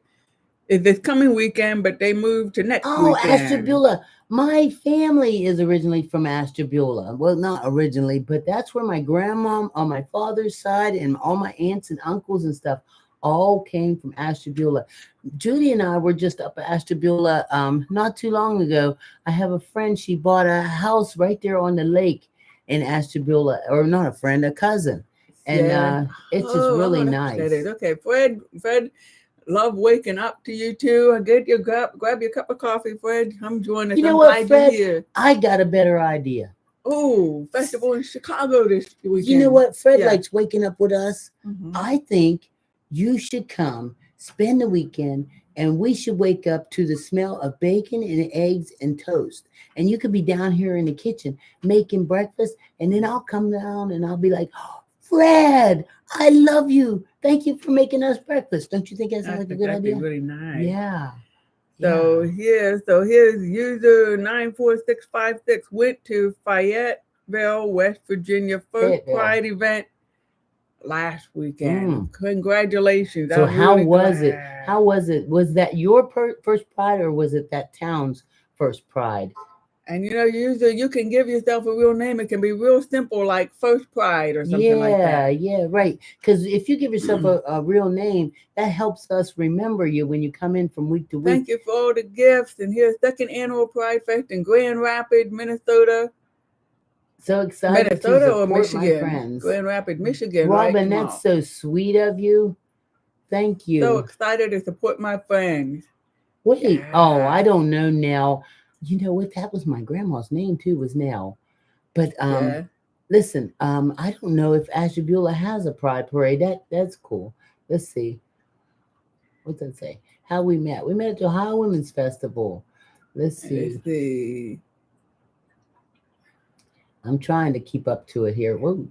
A: is this coming weekend, but they moved to next
B: Oh,
A: weekend.
B: Ashtabula. My family is originally from Ashtabula. Well, not originally, but that's where my grandma on my father's side and all my aunts and uncles and stuff all came from Ashtabula. Judy and I were just up at Ashtabula not too long ago. I have a friend. She bought a house right there on the lake in Ashtabula, or not a friend, a cousin. And
A: Yeah.
B: it's just really
A: that's
B: nice.
A: what that is. Okay, Fred, love waking up to you too. Get your grab your cup of coffee, Fred. Come join us.
B: You know
A: I'm
B: what,
A: glad
B: Fred?
A: you're here.
B: I got a better idea.
A: Oh, festival in Chicago this weekend.
B: You know what? Fred
A: Yeah.
B: likes waking up with us.
A: Mhm.
B: I think you should come spend the weekend and we should wake up to the smell of bacon and eggs and toast. And you could be down here in the kitchen making breakfast. And then I'll come down and I'll be like, oh, Fred, I love you. Thank you for making us breakfast. Don't you think that sounds like a good
A: that'd
B: idea?
A: be really nice.
B: Yeah.
A: So here's user 94656 went to Fayetteville, West Virginia, first Pride event last weekend. Congratulations.
B: So
A: I'm
B: how
A: really
B: was
A: glad.
B: it? How was it? Was that your first Pride or was it that town's first Pride?
A: And usually you can give yourself a real name. It can be real simple, like First Pride or something like
B: Yeah,
A: that.
B: yeah, right. Because if you give yourself a real name, that helps us remember you when you come in from week to week.
A: Thank you for all the gifts. And here's second annual Pride Fest in Grand Rapids, Minnesota.
B: So excited to
A: Minnesota or
B: support my
A: Michigan?
B: friends.
A: Grand Rapids, Michigan, right?
B: Robin,
A: Come
B: that's
A: on.
B: so sweet of you. Thank
A: So
B: you.
A: excited to support my friends.
B: Wait, oh, I
A: Yeah.
B: don't know now. You know what? That was my grandma's name too, was Nell. But
A: Yeah.
B: listen, I don't know if Ashtabula has a pride parade. That's cool. Let's see. What's that say? How we met. We met at the Ohio Women's Festival. Let's
A: Let's
B: see.
A: see.
B: I'm trying to keep up to it here. Whoa.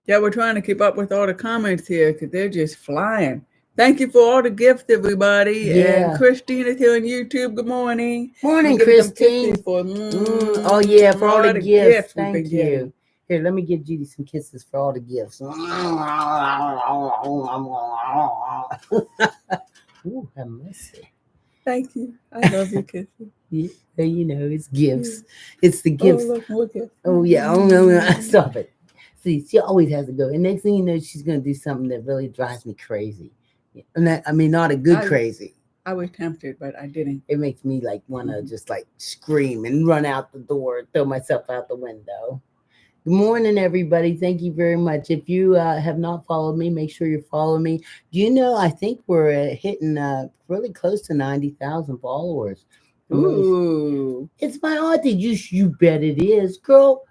A: Yeah, we're trying to keep up with all the comments here because they're just flying. Thank you for all the gifts, everybody. And
B: Yeah.
A: Christine is here on YouTube. Good morning. I'm
B: Morning,
A: gonna give you some kisses
B: Christine.
A: for
B: Oh yeah, for all
A: all
B: the
A: the
B: gifts.
A: gifts we've been
B: Thank you.
A: getting.
B: Here, let me give Judy some kisses for all the gifts. Ooh, have mercy.
A: Thank you. I love your kisses.
B: Yeah, you know, it's
A: Yeah.
B: gifts. It's the
A: Oh,
B: gifts.
A: look, look at.
B: Oh yeah. Oh no, stop it. See, she always has to go. And next thing you know, she's gonna do something that really drives me crazy. And that, I mean, not a good crazy.
A: I was tempted, but I didn't.
B: It makes me like wanna just like scream and run out the door, throw myself out the window. Good morning, everybody. Thank you very much. If you have not followed me, make sure you follow me. Do you know? I think we're hitting really close to 90,000 followers.
A: Ooh.
B: It's my auntie. You bet it is, girl.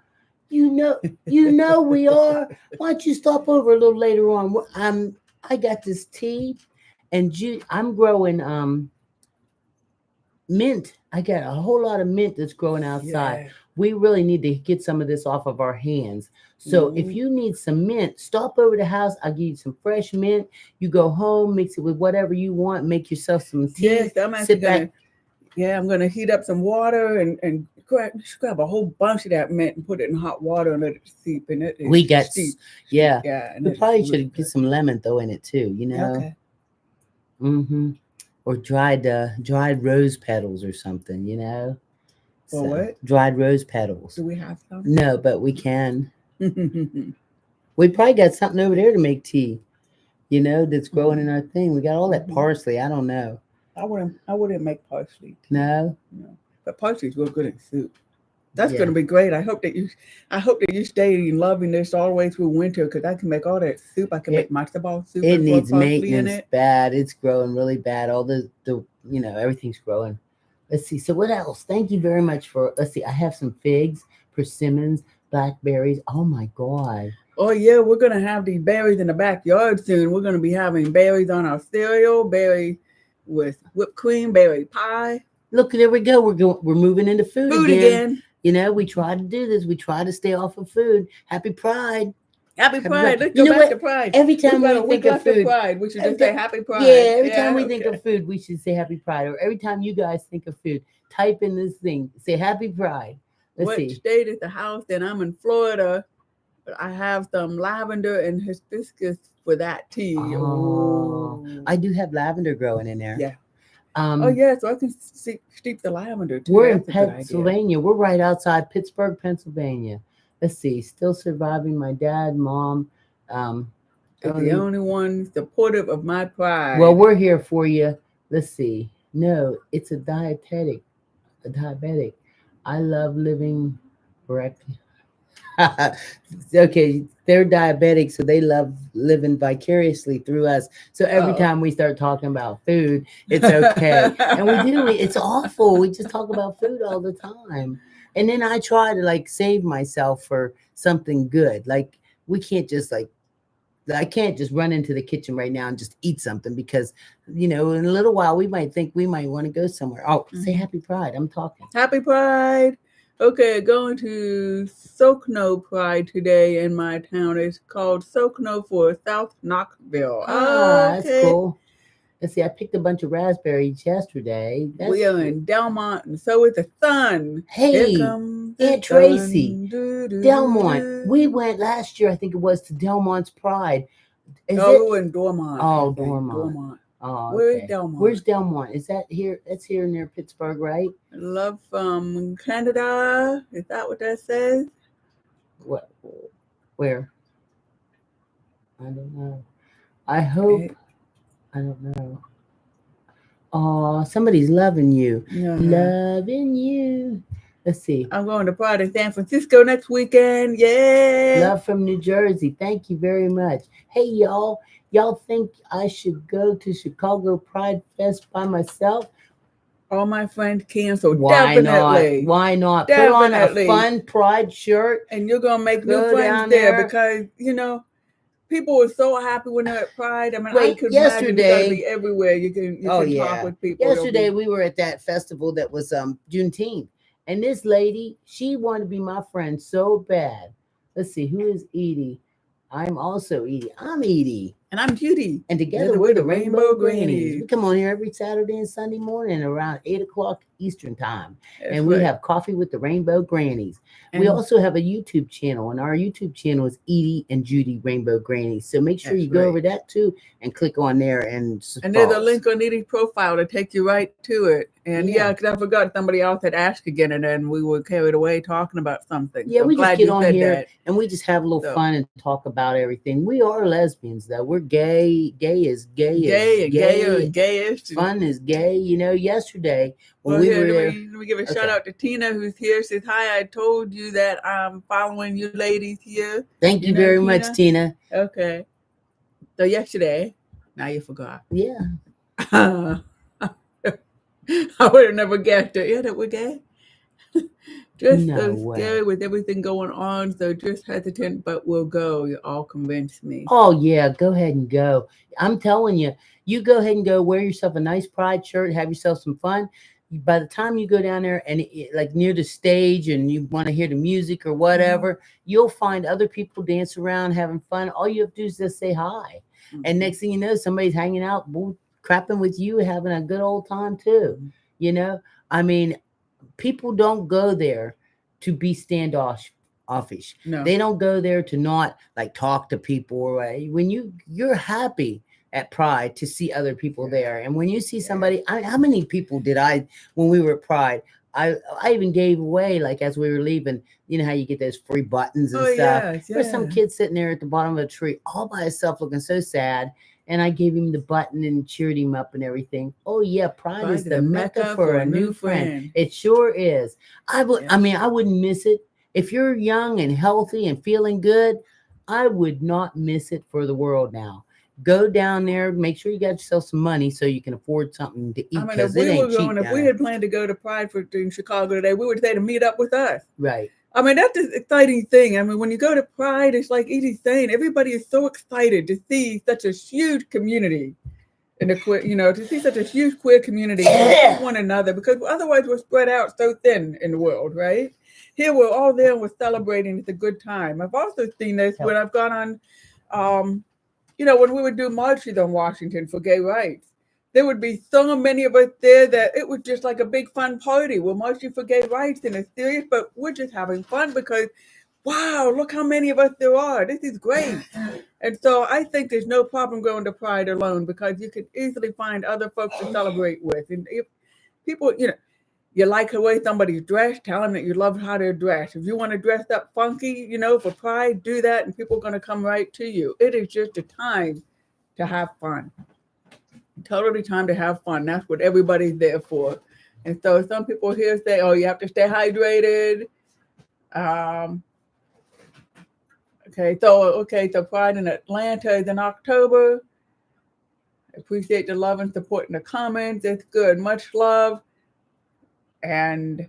B: You know we are. Why don't you stop over a little later on? I got this tea, and I'm growing mint. I got a whole lot of mint that's growing outside.
A: Yeah.
B: We really need to get some of this off of our hands. So if you need some mint, stop over the house. I'll give you some fresh mint. You go home, mix it with whatever you want, make yourself some tea.
A: Yes, I'm actually gonna. Yeah, I'm gonna heat up some water and grab a whole bunch of that mint and put it in hot water and let it steep. And it is
B: We got
A: steep.
B: Yeah.
A: And
B: We
A: it's
B: probably
A: really
B: should get
A: good.
B: some lemon though in it too. You know.
A: Okay.
B: Mm-hmm. Or dried rose petals or something. You know.
A: Or what?
B: Dried rose petals.
A: Do we have some?
B: No, but we can. We probably got something over there to make tea. You know, that's growing in our thing. We got all that parsley. I don't know.
A: I wouldn't make parsley tea.
B: No.
A: But parsley's real good in soup. That's gonna be great. I hope that you stay loving this all the way through winter because I can make all that soup. I can make matzo ball soup.
B: It
A: and
B: needs
A: parsley in
B: maintenance
A: it.
B: bad. It's growing really bad. All the everything's growing. Let's see. So what else? Thank you very much for. Let's see. I have some figs, persimmons, blackberries. Oh my god.
A: Oh yeah, we're gonna have these berries in the backyard soon. We're gonna be having berries on our cereal, berry with whipped cream, berry pie.
B: Look, there we go. We're moving into food
A: again.
B: You know, we try to do this. We try to stay off of food. Happy Pride.
A: Happy Pride. Let's
B: You
A: go
B: know
A: back
B: what?
A: to Pride.
B: Every time
A: we
B: we think of food,
A: Pride, we should just say Happy Pride.
B: Yeah, every time we think of food, we should say Happy Pride. Or every time you guys think of food, type in this thing, say Happy Pride. Let's see.
A: What state is the house? Then I'm in Florida. But I have some lavender and hibiscus for that tea.
B: Oh, I do have lavender growing in there.
A: Yeah. Oh yeah, so I can steep the lavender too.
B: We're in Pennsylvania. We're right outside Pittsburgh, Pennsylvania. Let's see. Still surviving. My dad, mom.
A: The only one supportive of my pride.
B: Well, we're here for you. Let's see. No, it's a diabetic. A diabetic. I love living correctly. Okay, they're diabetic, so they love living vicariously through us. So every time we start talking about food, it's okay. And we do. It's awful. We just talk about food all the time. And then I try to like save myself for something good. Like we can't just like I can't just run into the kitchen right now and just eat something because, in a little while we might think we might want to go somewhere. Oh, say Happy Pride. I'm talking.
A: Happy Pride. Okay, going to Sokno Pride today in my town. It's called Sokno for South Knoxville.
B: Ah, that's cool. Let's see, I picked a bunch of raspberries yesterday.
A: We are in Delmont, and so is the sun.
B: Hey, Aunt Tracy, Delmont. We went last year, I think it was, to Delmont's Pride.
A: We were in Dormont.
B: Oh, Dormont. Oh,
A: Where is
B: okay.
A: Delmont?
B: Where's Delmont? Is that here? That's here near Pittsburgh, right?
A: Love from Canada. Is that what that says?
B: What? Where? I don't know. I hope. I don't know. Oh, somebody's loving you.
A: Yeah.
B: Loving you. Let's see.
A: I'm going to Pride in San Francisco next weekend. Yeah.
B: Love from New Jersey. Thank you very much. Hey, y'all. Y'all think I should go to Chicago Pride Fest by myself?
A: All my friends canceled.
B: Why
A: Definitely.
B: not? Why not?
A: Definitely.
B: Put on a fun Pride shirt.
A: And you're going to make new
B: Go
A: friends
B: down
A: there
B: there.
A: because, you know, people were so happy when they're at Pride. I mean, I
B: Wait,
A: could imagine you got to
B: yesterday.
A: be everywhere. You can
B: Oh,
A: talk
B: yeah.
A: with people.
B: Yesterday we were at that festival that was Juneteenth. And this lady, she wanted to be my friend so bad. Let's see, who is Edie? I'm also Edie. I'm Edie.
A: And I'm Judy.
B: And together we're the Rainbow Grannies. We come on here every Saturday and Sunday morning around 8 o'clock Eastern time.
A: That's
B: and we
A: right.
B: have coffee with the Rainbow Grannies.
A: And
B: we also have a YouTube channel, and our YouTube channel is Edie and Judy Rainbow Grannies. So make sure
A: That's
B: you go
A: right.
B: over that too and click on there and
A: And there's a link on Edie's profile to take you right to it. And
B: Yeah.
A: because I forgot somebody else had asked again, and then we were carried away talking about something.
B: Yeah,
A: So
B: we
A: I'm
B: just
A: glad
B: get
A: you
B: on
A: said
B: here
A: that.
B: and we just have a little
A: So-
B: fun and talk about everything. We are lesbians, though. We're gay. Gay is gay.
A: Gay and gayer and gayish.
B: Fun is gay. You know, yesterday when
A: Well,
B: we
A: here,
B: were there.
A: let me give a
B: Okay.
A: shout out to Tina, who's here. Says, hi, I told you that I'm following you ladies here.
B: Thank you
A: You know,
B: very much, Tina.
A: Okay. So yesterday, now you forgot.
B: Yeah.
A: I would have never guessed it. Yeah, that we're gay. Just
B: No
A: so
B: way.
A: scary with everything going on. So just hesitant, but we'll go. You all convinced me.
B: Oh, yeah. Go ahead and go. I'm telling you, you go ahead and go wear yourself a nice Pride shirt, have yourself some fun. By the time you go down there and like near the stage and you want to hear the music or whatever, you'll find other people dance around having fun. All you have to do is just say hi. And next thing you know, somebody's hanging out, crapping with you, having a good old time too. You know, I mean, people don't go there to be standoffish.
A: No.
B: They don't go there to not like talk to people or when you're happy at Pride to see other people there. And when you see somebody, how many people did when we were at Pride, I even gave away, like as we were leaving, you know how you get those free buttons and stuff.
A: Yes,
B: There's some kid sitting there at the bottom of a tree all by himself looking so sad. And I gave him the button and cheered him up and everything. Oh yeah, Pride is the mecca for a new friend. It sure is. I mean, I wouldn't miss it. If you're young and healthy and feeling good, I would not miss it for the world now. Go down there, make sure you got yourself some money so you can afford something to eat.
A: I mean, if we had planned to go to Pride in Chicago today, we would say to meet up with us.
B: Right.
A: I mean, that's an exciting thing. I mean, when you go to Pride, it's like Edie's saying, everybody is so excited to see such a huge community in the queer, to see such a huge queer community with one another, because otherwise we're spread out so thin in the world, right? Here we're all there and we're celebrating. It's a good time. I've also seen this when I've gone on, when we would do marches on Washington for gay rights. There would be so many of us there that it was just like a big fun party. We're marching for gay rights and it's serious, but we're just having fun because, wow, look how many of us there are. This is great. And so I think there's no problem going to Pride alone because you can easily find other folks to celebrate with. And if people, you like the way somebody's dressed, tell them that you love how they're dressed. If you want to dress up funky, for Pride, do that and people are going to come right to you. It is just a time to have fun. Totally time to have fun. That's what everybody's there for. And so some people here say, oh, you have to stay hydrated. So Pride in Atlanta is in October. I appreciate the love and support in the comments. It's good. Much love. And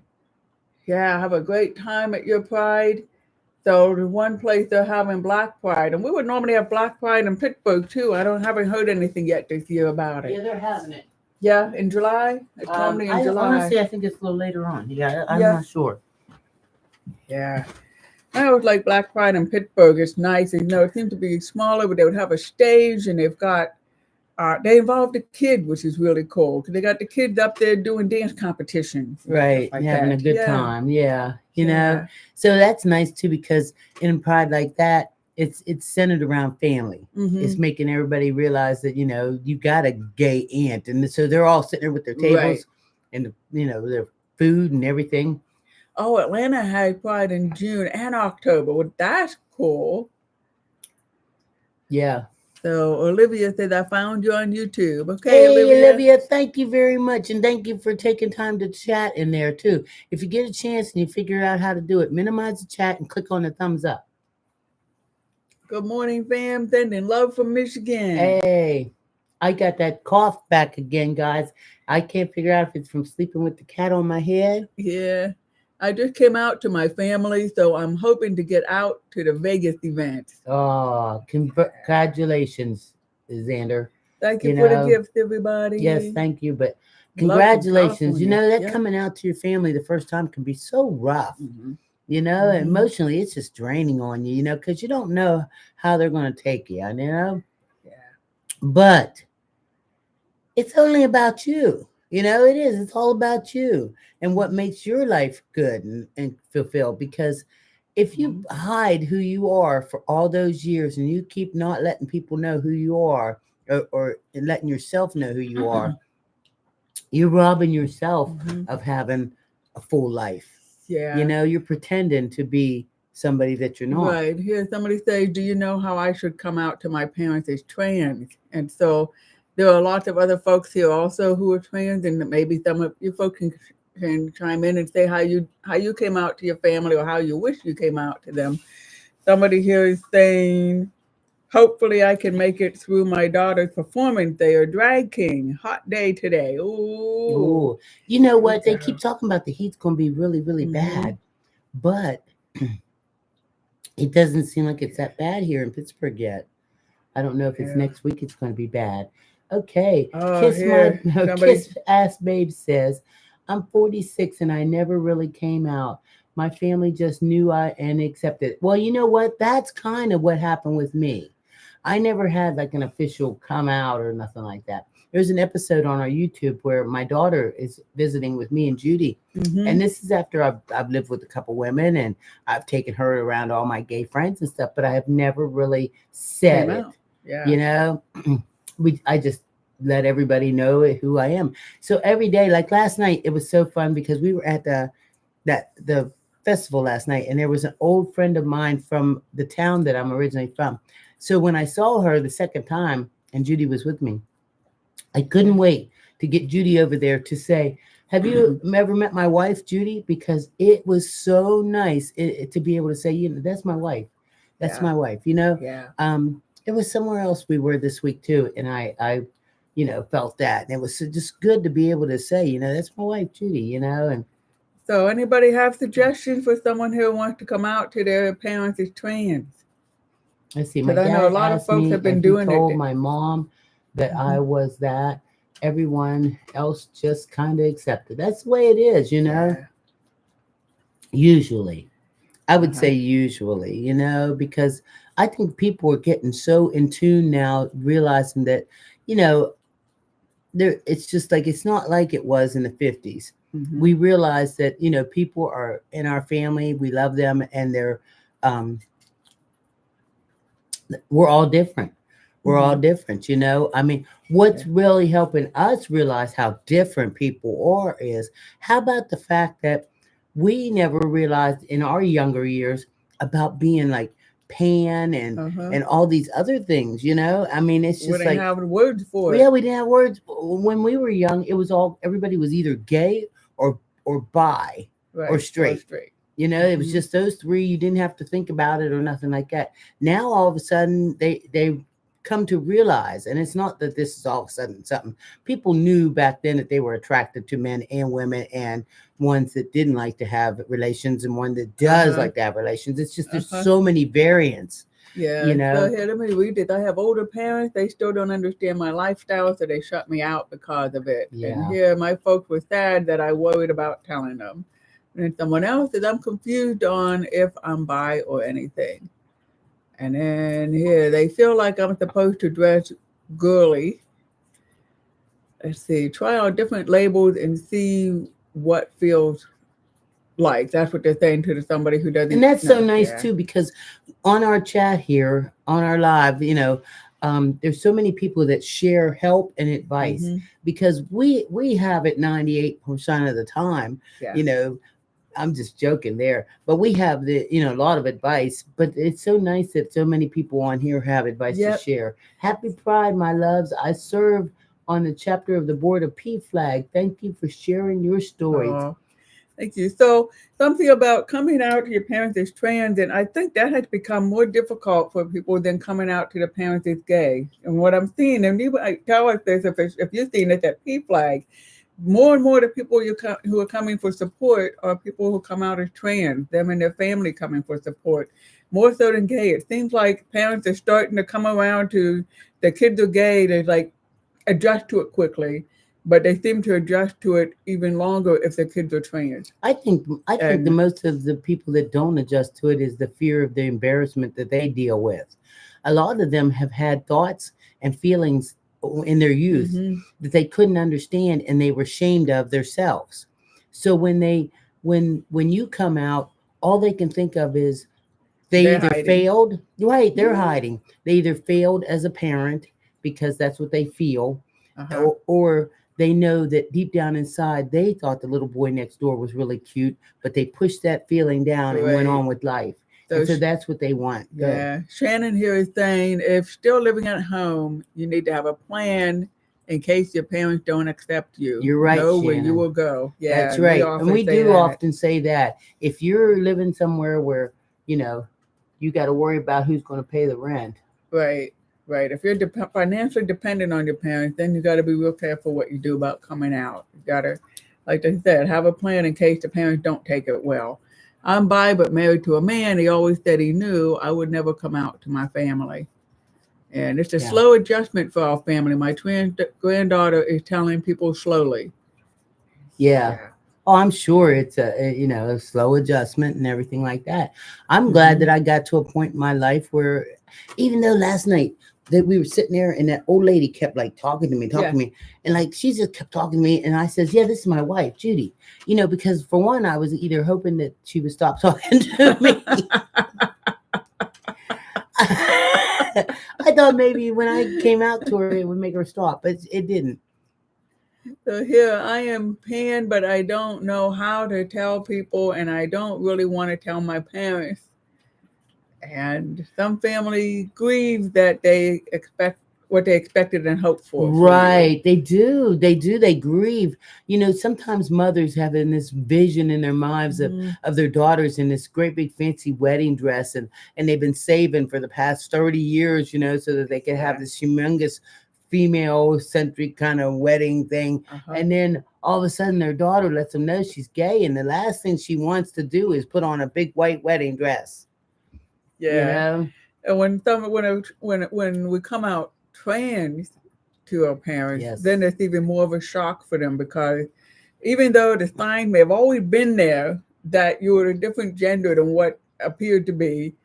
A: yeah, have a great time at your Pride. So the one place they're having Black Pride, and we would normally have Black Pride in Pittsburgh too. Haven't heard anything yet this year about it.
B: Yeah, they're having it.
A: Yeah, in July. It's normally in July.
B: Honestly, I think it's a little later on. Yeah, I'm not sure.
A: Yeah, I always like Black Pride in Pittsburgh. It's nice. It seems to be smaller, but they would have a stage, and they've got. They involved the kid, which is really cool. Cause they got the kids up there doing dance competitions.
B: Right,
A: like
B: having
A: that.
B: a good time. Yeah, you know. So that's nice too, because in Pride like that, it's centered around family. It's making everybody realize that, you got a gay aunt, and so they're all sitting there with their tables
A: Right.
B: and their food and everything.
A: Oh, Atlanta had Pride in June and October. Well, that's cool.
B: Yeah.
A: So Olivia said, I found you on YouTube. Okay,
B: Hey,
A: Olivia.
B: Olivia, thank you very much. And thank you for taking time to chat in there, too. If you get a chance and you figure out how to do it, minimize the chat and click on the thumbs up.
A: Good morning, fam. Sending love from Michigan.
B: Hey, I got that cough back again, guys. I can't figure out if it's from sleeping with the cat on my head.
A: Yeah. I just came out to my family, so I'm hoping to get out to the Vegas event.
B: Oh, congratulations, Xander.
A: Thank you for the gift, everybody.
B: Yes, thank you. But
A: Love from
B: congratulations.
A: California.
B: That coming out to your family the first time can be so rough.
A: Mhm.
B: Emotionally, it's just draining on you, because you don't know how they're going to take you,
A: Yeah.
B: But it's only about you. It is. It's all about you and what makes your life good and fulfilled. Because if you hide who you are for all those years and you keep not letting people know who you are or letting yourself know who you are, you're robbing yourself of having a full life.
A: Yeah.
B: You're pretending to be somebody that you're not.
A: Right. Here, somebody say, do you know how I should come out to my parents as trans? And so there are lots of other folks here also who are trans, and maybe some of you folks can chime in and say how you came out to your family or how you wish you came out to them. Somebody here is saying, hopefully I can make it through my daughter's performance. They are drag king. Hot day today. Ooh.
B: You know what? They keep talking about the heat's going to be really, really bad. But it doesn't seem like it's that bad here in Pittsburgh yet. I don't know if it's next week it's going to be bad. Okay. Kiss Ass Babe says, I'm 46 and I never really came out. My family just knew and accepted it. Well, you know what? That's kind of what happened with me. I never had like an official come out or nothing like that. There's an episode on our YouTube where my daughter is visiting with me and Judy. And this is after I've lived with a couple women and I've taken her around all my gay friends and stuff, but I have never really said it.
A: Yeah.
B: I just let everybody know who I am. So every day, like last night, it was so fun because we were at the festival last night, and there was an old friend of mine from the town that I'm originally from. So when I saw her the second time, and Judy was with me, I couldn't wait to get Judy over there to say, have you ever met my wife, Judy? Because it was so nice to be able to say, that's my wife. That's my wife,
A: Yeah.
B: It was somewhere else we were this week too. And I felt that. And it was just good to be able to say, that's my wife, Judy, and
A: so anybody have suggestions for someone who wants to come out to their parents as trans?
B: Let's see. My
A: I know a
B: dad
A: lot of
B: asked
A: folks
B: me,
A: have been
B: and he
A: doing
B: told
A: it.
B: my mom that I was that. Everyone else just kind of accepted. That's the way it is,
A: Yeah.
B: Usually. I would say usually, because I think people are getting so in tune now, realizing that, it's just like, it's not like it was in the 50s. We realize that, people are in our family, we love them, and we're all different. We're all different, I mean, what's really helping us realize how different people are is, how about the fact that we never realized in our younger years about being like pan and all these other things, I mean, it's just
A: we didn't have words for it.
B: Yeah, we didn't have words. When we were young, it was everybody was either gay or bi or straight. It was just those three. You didn't have to think about it or nothing like that. Now all of a sudden they come to realize, and it's not that this is all of a sudden something people knew back then, that they were attracted to men and women, and ones that didn't like to have relations and one that does like to have relations. It's just there's so many variants.
A: Yeah. So here, let me read this. I have older parents. They still don't understand my lifestyle, so they shut me out because of it.
B: Yeah.
A: And here, my folks were sad that I worried about telling them. And then someone else says, I'm confused on if I'm bi or anything. And then here, they feel like I'm supposed to dress girly. Let's see, try out different labels and see what feels like. That's what they're saying to somebody who
B: And
A: doesn't
B: that's so
A: know.
B: nice
A: Yeah.
B: too, because on our chat here, on our live, there's so many people that share help and advice,
A: Mm-hmm.
B: because we have it 98% of the time.
A: Yeah.
B: You know, I'm just joking there, but we have a lot of advice. But it's so nice that so many people on here have advice to
A: Yep.
B: share. Happy Pride, my loves. I serve on the chapter of the board of P Flag. Thank you for sharing your stories.
A: Oh, thank you. So something about coming out to your parents as trans, and I think that has become more difficult for people than coming out to the parents as gay. And what I'm seeing, and you tell us this if you're seeing it at P Flag, more and more the people who are coming for support are people who come out as trans, them and their family coming for support, more so than gay. It seems like parents are starting to come around to the kids are gay, they like adjust to it quickly, but they seem to adjust to it even longer if the kids are trans.
B: I think the
A: And
B: most of the people that don't adjust to it is the fear of the embarrassment that they deal with. A lot of them have had thoughts and feelings in their youth
A: mm-hmm,
B: that they couldn't understand, and they were ashamed of themselves. So when you come out, all they can think of is they
A: they're
B: either
A: hiding.
B: failed, right, they're
A: Yeah.
B: hiding. They either failed as a parent because that's what they feel,
A: Uh-huh.
B: or they know that deep down inside they thought the little boy next door was really cute, but they pushed that feeling down and went
A: Right.
B: on with life.
A: So
B: And so that's what they want. Go.
A: yeah, Shannon here is saying if still living at home, you need to have a plan in case your parents don't accept you.
B: You're right,
A: Know where you
B: Shannon.
A: will go. Yeah,
B: That's
A: and we
B: right. And
A: often
B: we
A: say
B: do
A: that.
B: often say that if you're living somewhere where, you know, you got to worry about who's going to pay the rent.
A: Right, right. If you're financially dependent on your parents, then you got to be real careful what you do about coming out. You got to, like I said, have a plan in case the parents don't take it well. I'm bi but married to a man. He always said he knew I would never come out to my family. And it's a
B: Yeah.
A: slow adjustment for our family. My twin granddaughter is telling people slowly.
B: Yeah.
A: Yeah.
B: Oh, I'm sure it's a slow adjustment and everything like that. I'm glad
A: Mm-hmm.
B: that I got to a point in my life where, even though last night that we were sitting there and that old lady kept like talking
A: Yeah.
B: to me, and like she just kept talking to me, and I says, "Yeah, this is my wife, Judy." Because for one, I was either hoping that she would stop talking to me. I thought maybe when I came out to her, it would make her stop, but it didn't.
A: So here I am paying, but I don't know how to tell people, and I don't really want to tell my parents. And some family grieves that they expect what they expected and hoped for you.
B: Right. They do. They do. They grieve. Sometimes mothers have in this vision in their minds of,
A: Mm-hmm.
B: of their daughters in this great big fancy wedding dress, and they've been saving for the past 30 years, so that they can have
A: Yeah.
B: this humongous female centric kind of wedding thing.
A: Uh-huh.
B: And then all of a sudden their daughter lets them know she's gay, and the last thing she wants to do is put on a big white wedding dress. You
A: Yeah.
B: know?
A: And when we come out trans to our parents, then
B: Yes.
A: it's even more of a shock for them because even though the sign may have always been there that you were a different gender than what appeared to be,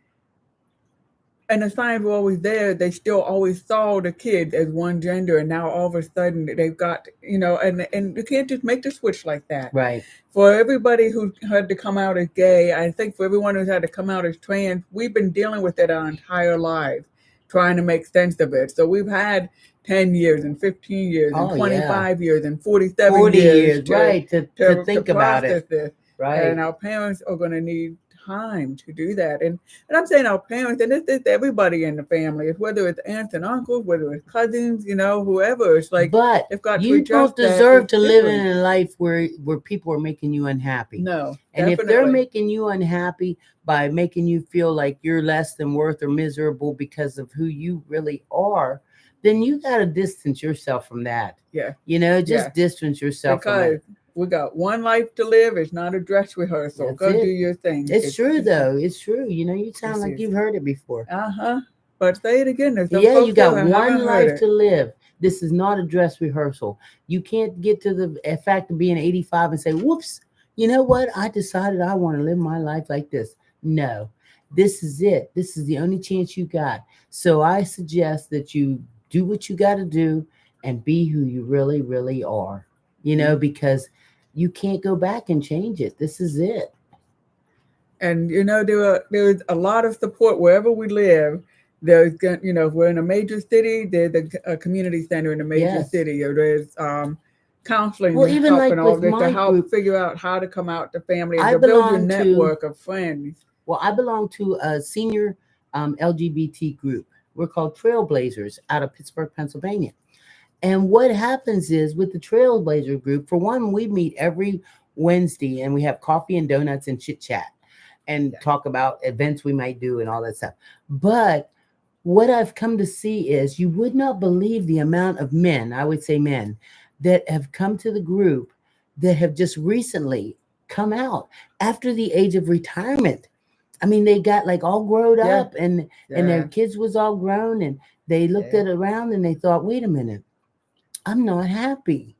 A: and the signs were always there, they still always saw the kid as one gender, and now all of a sudden they've got and you can't just make the switch like that.
B: Right.
A: For everybody who had to come out as gay, I think for everyone who's had to come out as trans, we've been dealing with it our entire lives, trying to make sense of it. So we've had 10 years and 15 years and
B: Oh yeah.
A: 25 years and 47
B: 40
A: years
B: years, right, to
A: to
B: think about
A: process
B: it.
A: this.
B: Right.
A: And our parents are going to need time to do that. And I'm saying our parents, and it's everybody in the family, it's whether it's aunts and uncles, whether it's cousins, whoever. It's like
B: But
A: they've got to
B: you don't
A: adjust that
B: deserve
A: it's
B: to live in
A: different.
B: a life where people are making you unhappy.
A: No,
B: And if they're
A: definitely.
B: making you unhappy by making you feel like you're less than worth or miserable because of who you really are, then you got to distance yourself from that.
A: Yeah, yeah.
B: Just distance yourself from it.
A: Because we got one life to live. It's not a dress rehearsal.
B: That's
A: Go do
B: it.
A: your thing.
B: It's true, though. It's true. You sound
A: This
B: like
A: is.
B: you've heard it before.
A: Uh-huh. But say it again. There's some
B: Yeah, you
A: folks there
B: got
A: who haven't
B: one
A: heard
B: life
A: it.
B: to live. This is not a dress rehearsal. You can't get to the fact of being 85 and say, whoops, you know what? I decided I want to live my life like this. No, this is it. This is the only chance you got. So I suggest that you do what you got to do and be who you really, really are,
A: Mhm.
B: because you can't go back and change it. This is it.
A: And there's a lot of support wherever we live. If we're in a major city, there's a community center in a major
B: Yes.
A: city, or there's counseling
B: Well,
A: and
B: even
A: help and
B: like
A: all
B: with
A: this to
B: my
A: help
B: group,
A: figure out how to come out to family and
B: I
A: to build your
B: belong to
A: network of friends.
B: I belong to a senior LGBT group. We're called Trailblazers out of Pittsburgh, Pennsylvania. And what happens is with the Trailblazer group, for one, we meet every Wednesday and we have coffee and donuts and chit chat and
A: Yeah.
B: talk about events we might do and all that stuff. But what I've come to see is you would not believe the amount of men, I would say men, that have come to the group that have just recently come out after the age of retirement. I mean, they got like all grown
A: Yeah,
B: up and their
A: yeah,
B: kids was all grown and they looked
A: yeah.
B: at around and they thought, wait a minute, I'm not happy,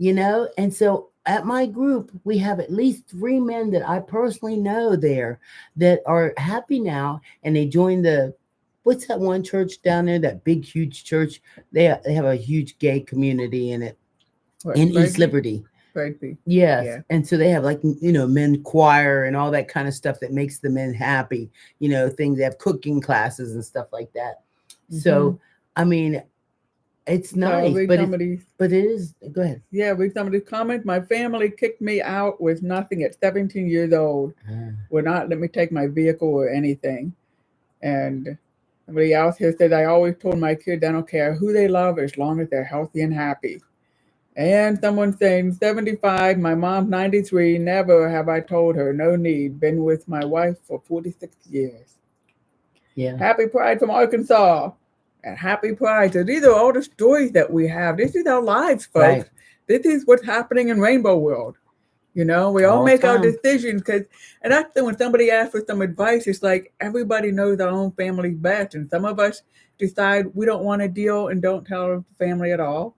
B: And so at my group, we have at least 3 men that I personally know there that are happy now, and they joined what's that one church down there? That big, huge church. They have a huge gay community in it
A: What,
B: in East
A: Frankie?
B: Liberty.
A: Frankie.
B: Yes.
A: Yeah.
B: And so they have like, men choir and all that kind of stuff that makes the men happy, things. They have cooking classes and stuff like that.
A: Hmm.
B: So, I mean, it's
A: So I'll
B: nice,
A: read some of these.
B: but it is. Go ahead.
A: Yeah, read some of these comments. My family kicked me out with nothing at 17 years old.
B: Ah,
A: Would not let me take my vehicle or anything. And somebody else here says, I always told my kids I don't care who they love as long as they're healthy and happy. And someone saying, 75, my mom's 93, never have I told her, no need, been with my wife for 46 years.
B: yeah.
A: Happy Pride from Arkansas. And happy Pride. So these are all the stories that we have. This is our lives, folks.
B: Right.
A: This is what's happening in Rainbow World. We all
B: All the
A: make our
B: time.
A: decisions and that's when somebody asks for some advice, it's like everybody knows our own family best. And some of us decide we don't want to deal and don't tell the family at all.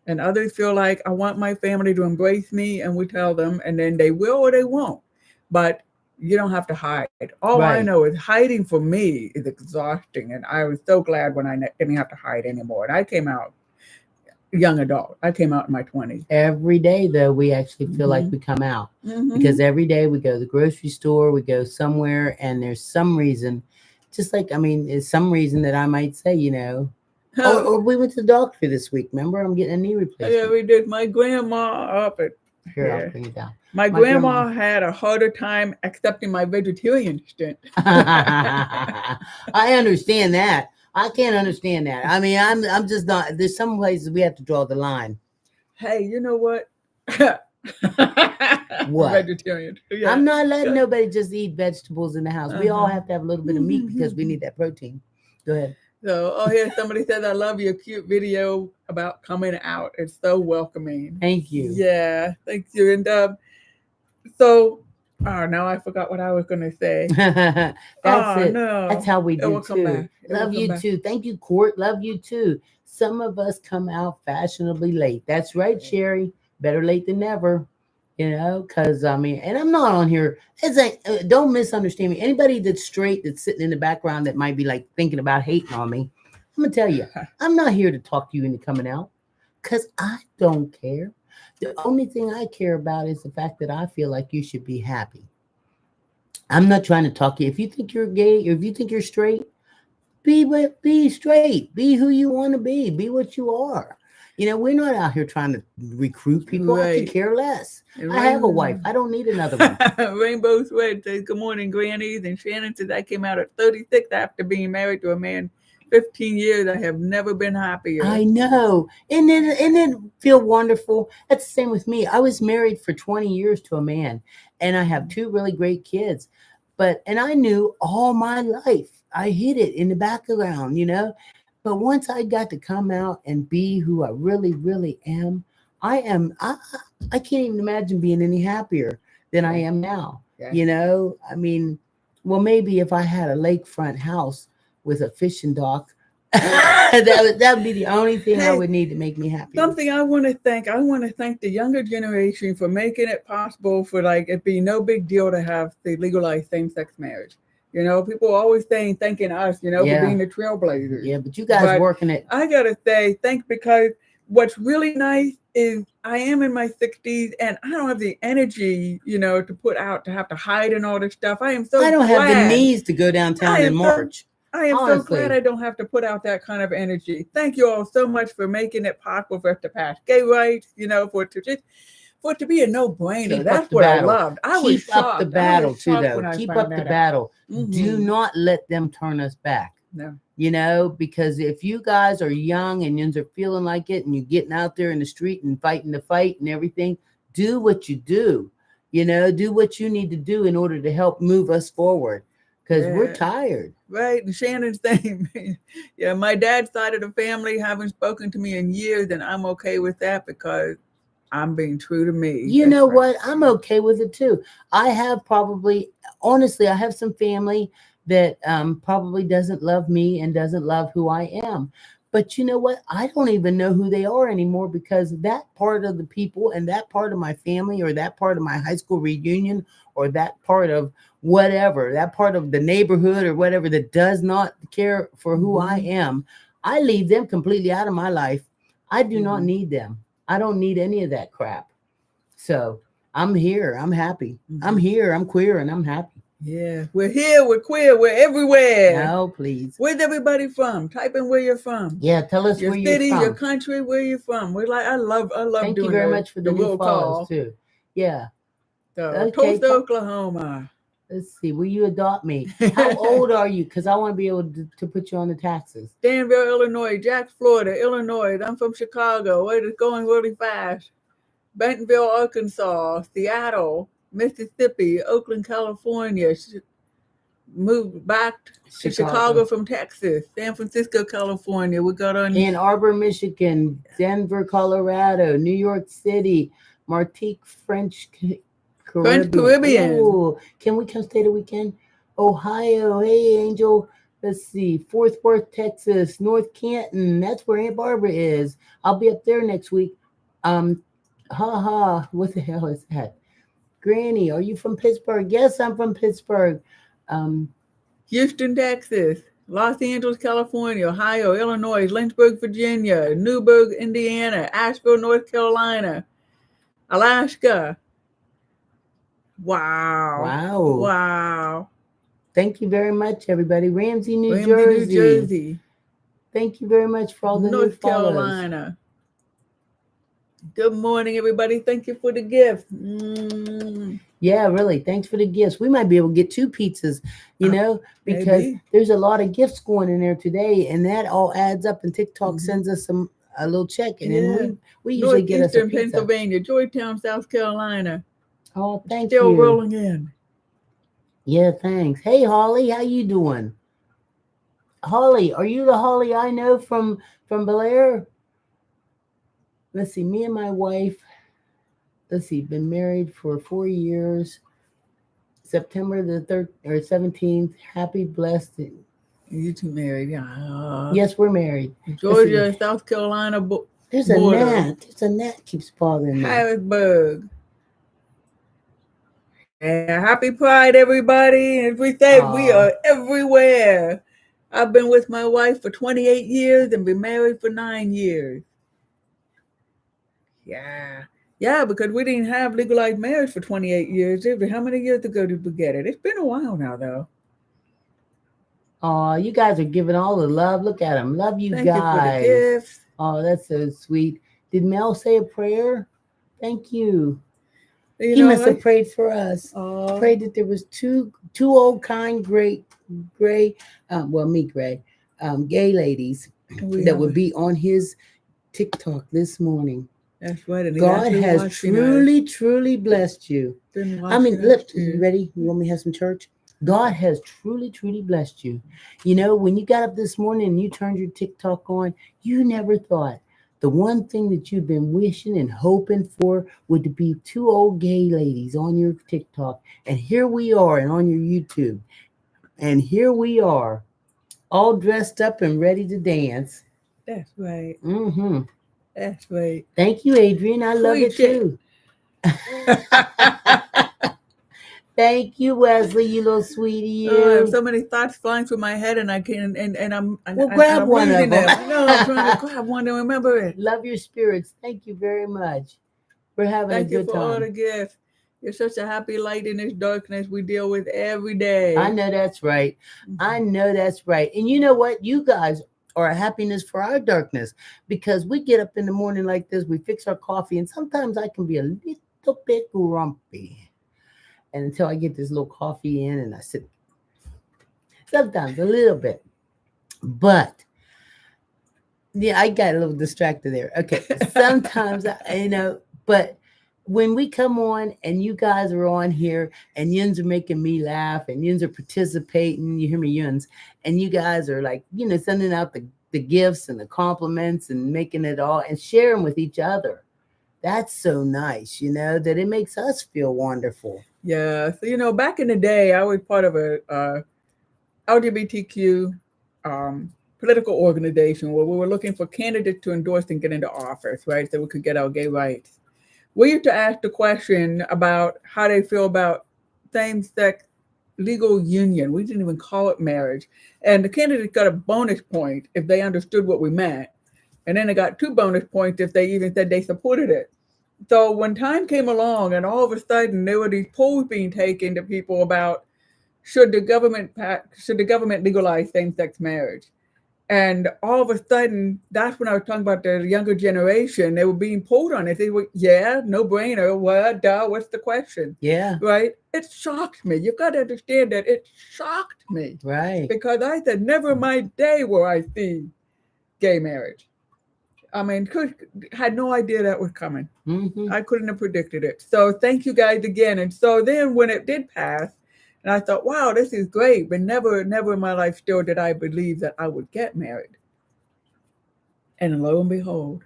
A: And others feel like I want my family to embrace me, and we tell them, and then they will or they won't. But you don't have to hide. All I
B: Right.
A: know is hiding for me is exhausting, and I was so glad when I didn't have to hide anymore. And I came out young adult. I came out in my 20s.
B: Every day, though, we actually feel like
A: Mm-hmm.
B: we come out
A: Mm-hmm.
B: because every day we go to the grocery store, we go somewhere, and there's some reason, just like, I mean, it's some reason that I might say, or we went to the doctor this week. Remember, I'm getting a knee
A: Yeah,
B: replacement.
A: we did. My grandma up at
B: Here, I'll
A: yeah.
B: bring it down.
A: My
B: My grandma.
A: grandma had a harder time accepting my vegetarian stint.
B: I understand that. I can't understand that. I mean, I'm just not. There's some places we have to draw the line.
A: Hey, you know what?
B: What?
A: Vegetarian. Yeah.
B: I'm not letting
A: Good.
B: nobody just eat vegetables in the house. We all
A: Uh-huh.
B: have to have a little bit of meat because we need that protein. Go ahead.
A: So, here somebody says, I love your cute video about coming out. It's so welcoming.
B: Thank you.
A: Yeah, thank you. And so, now I forgot what I was going to say.
B: That's
A: Oh,
B: it.
A: no.
B: That's how we
A: It
B: do
A: will come
B: too.
A: back. It will
B: Love
A: come
B: you
A: back.
B: too. Thank you, Court. Love you too. Some of us come out fashionably late. That's right, Sherry. Better late than never. Because I mean, and I'm not on here. It's like, don't misunderstand me. Anybody that's straight, that's sitting in the background, that might be like thinking about hating on me. I'm gonna tell you, I'm not here to talk you into coming out, because I don't care. The only thing I care about is the fact that I feel like you should be happy. I'm not trying to talk you. If you think you're gay or if you think you're straight, be straight. Be who you want to be. Be what you are. We're not out here trying to recruit people. I could
A: Right.
B: care less.
A: And
B: I have a wife. I don't need another one.
A: Rainbow Sweat says, good morning, Grannies. And Shannon says, I came out at 36 after being married to a man 15 years. I have never been happier.
B: I know. And then feel wonderful. That's the same with me. I was married for 20 years to a man, and I have 2 really great kids. And I knew all my life. I hid it in the background. But once I got to come out and be who I really, really am, I can't even imagine being any happier than I am now.
A: Yeah.
B: I mean, well, maybe if I had a lakefront house with a fishing dock, that would be the only thing I would need to make me happy.
A: Something I want to thank the younger generation for making it possible for it be no big deal to have the legalized same-sex marriage. People are always thanking us, for being the trailblazers.
B: Yeah, but you guys working it.
A: I gotta say, thanks, because what's really nice is I am in my 60s and I don't have the energy, to put out to have to hide and all this stuff. I am
B: I
A: so
B: don't have the
A: glad.
B: knees to go downtown
A: I
B: and
A: am so
B: march.
A: I am so glad
B: Honestly,
A: I don't have to put out that kind of energy. Thank you all so much for making it possible for us to pass gay rights, for it to be a no-brainer.
B: keep up
A: That's
B: the
A: what I
B: battle.
A: loved. I was
B: Keep up the
A: shocked. I was
B: battle too,
A: shocked when
B: though.
A: I
B: Keep
A: found
B: up the
A: that out.
B: battle. Do not let them turn us back.
A: No.
B: Because if you guys are young and you're feeling like it and you're getting out there in the street and fighting the fight and everything, do what you do. Do what you need to do in order to help move us forward because we're
A: Yeah.
B: tired.
A: Right. And Shannon's thing. Yeah, my dad's side of the family haven't spoken to me in years, and I'm okay with that because I'm being true to me.
B: You
A: That's
B: know
A: right.
B: what? I'm okay with it too. I have honestly, I have some family that probably doesn't love me and doesn't love who I am. But you know what? I don't even know who they are anymore because that part of the people and that part of my family or that part of my high school reunion or that part of whatever, that part of the neighborhood or whatever that does not care for who I am, I leave them completely out of my life. I do not need them. I don't need any of that crap. So I'm here. I'm happy. I'm here. I'm queer and I'm happy.
A: Yeah. We're here. We're queer. We're everywhere.
B: No, please.
A: Where's everybody from? Type in where you're from.
B: Yeah, tell us
A: Your
B: where you're
A: city, your
B: from.
A: country, where you're from. We're like, I love
B: Thank you
A: doing
B: very much for
A: the
B: the new
A: roll
B: follows
A: call.
B: too. Yeah.
A: So
B: Okay.
A: Tulsa, Oklahoma.
B: Let's see. Will you adopt me? How old are you? Because I want to be able to put you on the taxes.
A: Danville, Illinois. Jax, Florida. Illinois. I'm from Chicago. Wait, it's going really fast. Bentonville, Arkansas. Seattle, Mississippi. Oakland, California. Moved back to Chicago from Texas. San Francisco, California. We got on
B: Ann Arbor, Michigan, Denver, Colorado, New York City, Martinique, French
A: Caribbean.
B: Ooh, can we come stay the weekend? Ohio, hey Angel. Let's see, Fort Worth, Texas, North Canton. That's where Aunt Barbara is. I'll be up there next week. What the hell is that? Granny, are you from Pittsburgh? Yes, I'm from Pittsburgh.
A: Houston, Texas. Los Angeles, California. Ohio, Illinois. Lynchburg, Virginia. Newburgh, Indiana. Asheville, North Carolina. Alaska.
B: Wow.
A: Wow.
B: Thank you very much, everybody. Ramsey, New
A: Ramsey, New
B: Jersey.
A: Jersey.
B: Thank you very much for all the
A: North
B: new follows.
A: Carolina. Good morning, everybody. Thank you for the gift.
B: Yeah, really. Thanks for the gifts. We might be able to get 2 pizzas, because
A: Maybe.
B: there's a lot of gifts going in there today, and that all adds up. And TikTok sends us a little check, and then we usually get us a
A: Northeastern
B: pizza.
A: Pennsylvania, Georgetown, South Carolina.
B: Oh, thank
A: Still
B: you.
A: rolling in.
B: Yeah, thanks. Hey, Holly, how you doing? Holly, are you the Holly I know from Bel Air? Let's see. Me and my wife. Let's see. Been married for 4 years. September the 3rd or 17th. Happy, blessed.
A: You two married, yeah.
B: Yes, we're married.
A: Georgia, South Carolina
B: There's a gnat. There's a gnat keeps bothering me.
A: Harrisburg. Yeah, happy Pride, everybody. As we say, we are everywhere. I've been with my wife for 28 years and been married for 9 years. Yeah. Yeah, because we didn't have legalized marriage for 28 years. How many years ago did we get it? It's been a while now, though.
B: Oh, you guys are giving all the love. Look at them. Love you
A: Thank
B: guys.
A: you for the gifts.
B: Oh, that's so sweet. Did Mel say a prayer? Thank you. He must have prayed for us. Prayed that there was two old, kind, gray, gay ladies that would be on his TikTok this morning.
A: That's right. And
B: God has truly blessed you. I mean, look, you ready? You want me to have some church? God has truly blessed you. When you got up this morning and you turned your TikTok on, you never thought the one thing that you've been wishing and hoping for would be 2 old gay ladies on your TikTok. And here we are, and on your YouTube. And here we are, all dressed up and ready to dance.
A: That's right.
B: Mm-hmm.
A: That's right.
B: Thank you, Adrian. I love it too. Thank you, Wesley, you little sweetie.
A: Oh, I have
B: You.
A: so many thoughts flying through my head, and I can and
B: Well, grab
A: I'm
B: one of
A: losing
B: them.
A: them. I know I'm trying to grab one to remember it.
B: Love your spirits. Thank you very much. We're having a
A: Thank you
B: good
A: for all the
B: time.
A: gifts. You're such a happy light in this darkness we deal with every
B: I
A: day.
B: know that's right. I
A: Mhm.
B: know that's right. And you know what? You guys are a happiness for our darkness because we get up in the morning like this, we fix our coffee, and sometimes I can be a little bit grumpy. And until I get this little coffee in and I sit, sometimes a little bit. But yeah, I got a little distracted there. Okay. Sometimes, but when we come on and you guys are on here and yuns are making me laugh and yuns are participating, you hear me, yuns, and you guys are like, sending out the gifts and the compliments and making it all and sharing with each other. That's so nice, that it makes us feel wonderful.
A: Yeah, so back in the day, I was part of a LGBTQ um, political organization where we were looking for candidates to endorse and get into office, right? So we could get our gay rights. We used to ask the question about how they feel about same-sex legal union. We didn't even call it marriage. And the candidates got a bonus point if they understood what we meant. And then they got 2 bonus points if they even said they supported it. So when time came along and all of a sudden there were these polls being taken to people about should the government legalize same-sex marriage? And all of a sudden, that's when I was talking about the younger generation. They were being polled on it. They were, yeah, no brainer. What, duh, what's the question?
B: Yeah,
A: Right? It shocked me. You've got to understand that it shocked me
B: right.
A: because I said, never in my day will I see gay marriage. I mean, had no idea that was coming.
B: Hmm.
A: I couldn't have predicted it. So thank you guys again. And so then when it did pass, and I thought, wow, this is great, but never, never in my life still did I believe that I would get married. And lo and behold,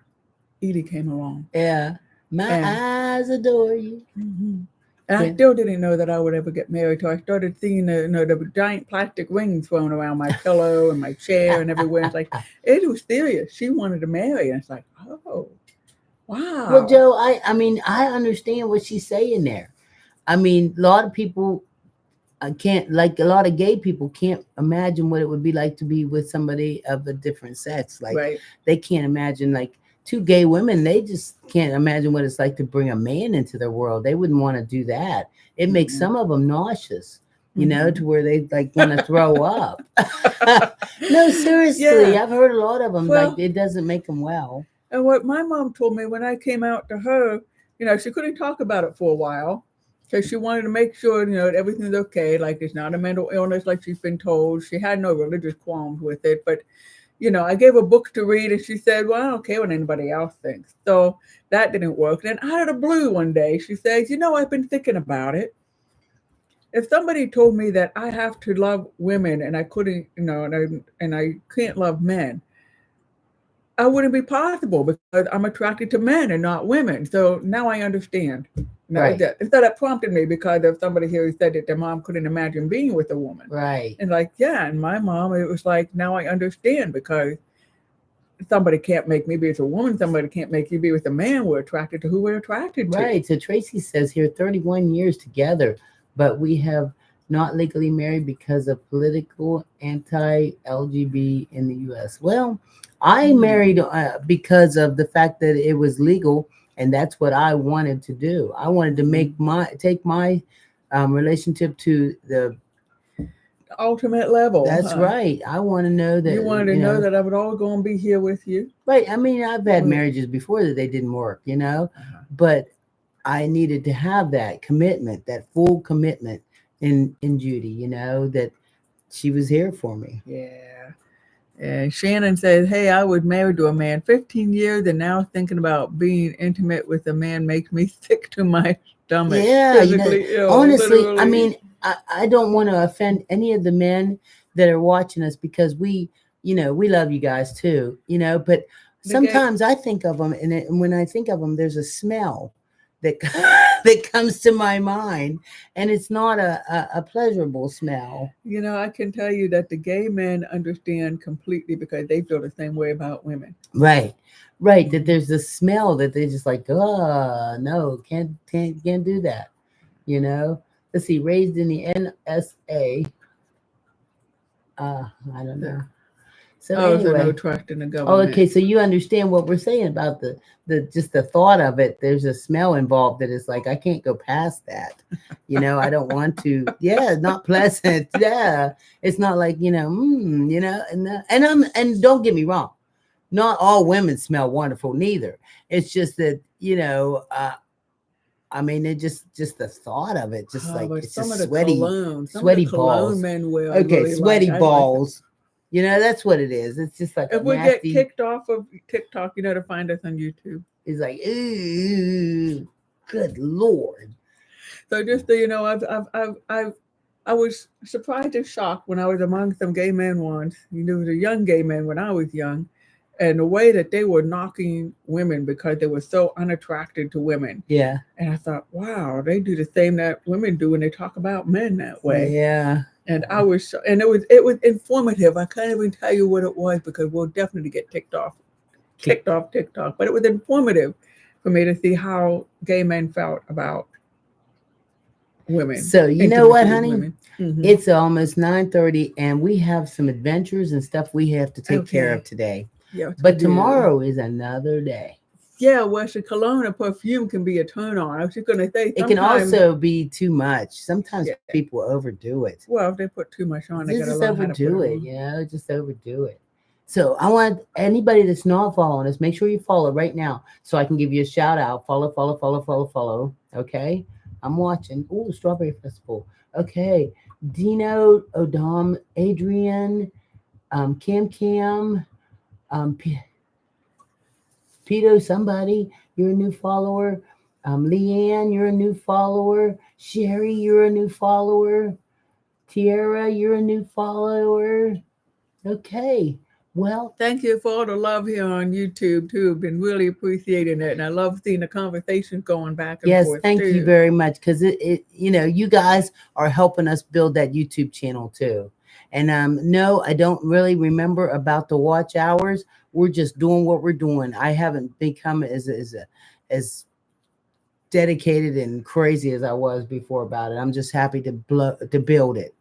A: Edie came along.
B: Yeah. My
A: And
B: eyes adore you.
A: mhm. And I
B: Yeah.
A: still didn't know that I would ever get married till I started seeing the giant plastic rings thrown around my pillow and my chair and everywhere. It's like, it was serious. She wanted to marry. And it's like, oh,
B: Well,
A: wow.
B: Joe, I mean, I understand what she's saying there. I mean, a lot of people can't, like a lot of gay people can't imagine what it would be like to be with somebody of a different sex. Like
A: Right.
B: they can't imagine, like two gay women, they just can't imagine what it's like to bring a man into their world. They wouldn't want to do that. It makes
A: Mm-mm.
B: some of them nauseous,
A: Mm-hmm.
B: to where they like want to throw up. No, seriously,
A: Yeah.
B: I've heard a lot of them, like
A: Well,
B: it doesn't make them well.
A: and what my mom told me when I came out to her, she couldn't talk about it for a while because she wanted to make sure, that everything's okay. Like it's not a mental illness like she's been told. She had no religious qualms with it. But, I gave her books to read and she said, well, I don't care what anybody else thinks. So that didn't work. Then out of the blue one day, she says, I've been thinking about it. If somebody told me that I have to love women and I couldn't, and I can't love men, I wouldn't be possible because I'm attracted to men and not women. So now I understand. Now
B: Right,
A: that prompted me because of somebody here who said that their mom couldn't imagine being with a woman.
B: right.
A: And like, yeah, and my mom, it was like, now I understand because somebody can't make me be with a woman, somebody can't make you be with a man. We're attracted to who we're attracted to.
B: Right. So Tracy says here 31 years together, but we have not legally married because of political anti-LGBT in the US. Well, I
A: Hmm.
B: married because of the fact that it was legal, and that's what I wanted to do. I wanted to
A: Hmm.
B: take my relationship to the.
A: The ultimate level,
B: That's
A: huh?
B: right. I want to know
A: You
B: that,
A: wanted to know that I would all go and be here with you.
B: right. I mean, I've had
A: Well,
B: marriages before that they didn't work,
A: uh-huh.
B: but I needed to have that commitment, that full commitment in Judy, that she was here for me.
A: Yeah. And Shannon says, hey, I was married to a man 15 years and now thinking about being intimate with a man makes me sick to my stomach.
B: Yeah,
A: Physically ill,
B: honestly, I
A: literally.
B: mean, I don't want to offend any of the men that are watching us because we love you guys too, but
A: The gay,
B: sometimes I think of them and when I think of them, there's a smell that that comes to my mind, and it's not a pleasurable smell.
A: I can tell you that the gay men understand completely because they feel the same way about women.
B: Right. Right. That
A: Hmm.
B: there's a smell that they just like, oh no, can't do that, you know? let's see, raised in the NSA. I don't know. So
A: Oh, so no
B: anyway,
A: trust in the
B: oh,
A: government.
B: okay. So you understand what we're saying about the just the thought of it. There's a smell involved that is like I can't go past that. I don't want to. Yeah, not pleasant. Yeah, it's not like and don't get me wrong. Not all women smell wonderful neither. It's just that I mean, it just the thought of it, just
A: Oh,
B: like
A: but
B: it's
A: some of
B: just
A: the
B: sweaty,
A: cologne, some of the
B: sweaty
A: cologne
B: balls.
A: men wear, I
B: Okay,
A: really like.
B: sweaty
A: I like them.
B: balls. That's what it is. It's just like a
A: If we get
B: nasty.
A: kicked off of TikTok, to find us on YouTube.
B: It's like, ooh, good lord.
A: So just so you know, I was surprised and shocked when I was among some gay men once. There was a young gay man when I was young, and the way that they were knocking women because they were so unattracted to women.
B: Yeah.
A: And I thought, wow, they do the same that women do when they talk about men that way.
B: Yeah.
A: And it was informative. I can't even tell you what it was because we'll definitely get kicked off TikTok. But it was informative for me to see how gay men felt about women.
B: So you know what,
A: Intimacy with
B: honey?
A: women. Mm-hmm.
B: It's almost 9:30, and we have some adventures and stuff we have to take care
A: Okay.
B: of today.
A: Yes, we
B: But
A: do.
B: tomorrow is another day.
A: Yeah, well, the cologne and perfume can be a turn on. I was just going to say
B: It can
A: sometimes.
B: also be too much. Sometimes
A: Yeah.
B: people overdo it.
A: Well, if they put too much on, they
B: They
A: got to
B: just
A: learn how to put it
B: overdo it,
A: on.
B: just overdo it. So I want anybody that's not following us, make sure you follow right now so I can give you a shout out. Follow. Okay. I'm watching. Oh, Strawberry Festival. Okay. Dino, Odom, Adrian, Cam, Pito, somebody, you're a new follower. Leanne, you're a new follower. Sherry, you're a new follower. Tiara, you're a new follower. Okay. Well,
A: Thank you for all the love here on YouTube too. Been really appreciating it, and I love seeing the conversations going back and
B: yes,
A: forth
B: thank you
A: too.
B: very much because you guys are helping us build that YouTube channel too. And no, I don't really remember about the watch hours. We're just doing what we're doing. I haven't become as dedicated and crazy as I was before about it. I'm just happy to build it,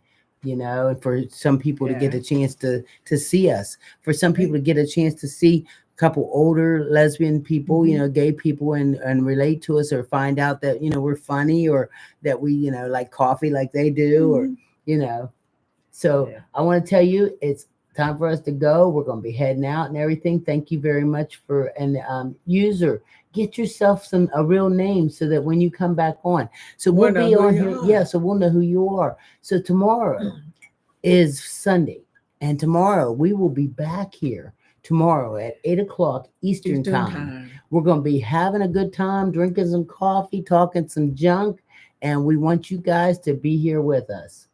B: and for some people to get
A: Yeah.
B: a chance to see us, for some people to get a chance to see a couple older lesbian people,
A: Mm-hmm.
B: gay people and relate to us or find out that, we're funny or that we, like coffee like they do or,
A: Mm-hmm.
B: you know. So
A: Yeah.
B: I want to tell you, it's time for us to go. We're going to be heading out and everything. Thank you very much for user. Get yourself a real name so that when you come back on, so we'll
A: We'll know
B: be
A: who
B: on
A: you
B: here.
A: are.
B: Yeah, so we'll know who you are. So tomorrow is Sunday, and tomorrow we will be back here tomorrow at 8 o'clock Eastern time. We're going to be having a good time, drinking some coffee, talking some junk, and we want you guys to be here with us.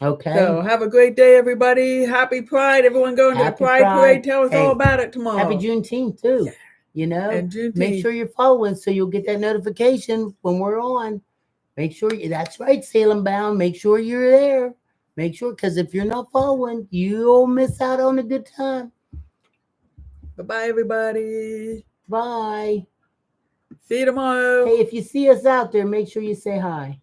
B: Okay.
A: So have a great day, everybody. Happy Pride. Everyone going to the
B: Happy
A: Pride Parade.
B: Pride.
A: Tell us all
B: Hey,
A: about it tomorrow.
B: happy Juneteenth too.
A: And
B: Make
A: Juneteenth.
B: sure you're following so you'll get that notification when we're on. Make sure that's right, Salem Bound. Make sure you're there. Make sure, because if you're not following, you'll miss out on a good time.
A: Bye-bye, everybody.
B: Bye.
A: See you tomorrow.
B: Hey, if you see us out there, make sure you say hi.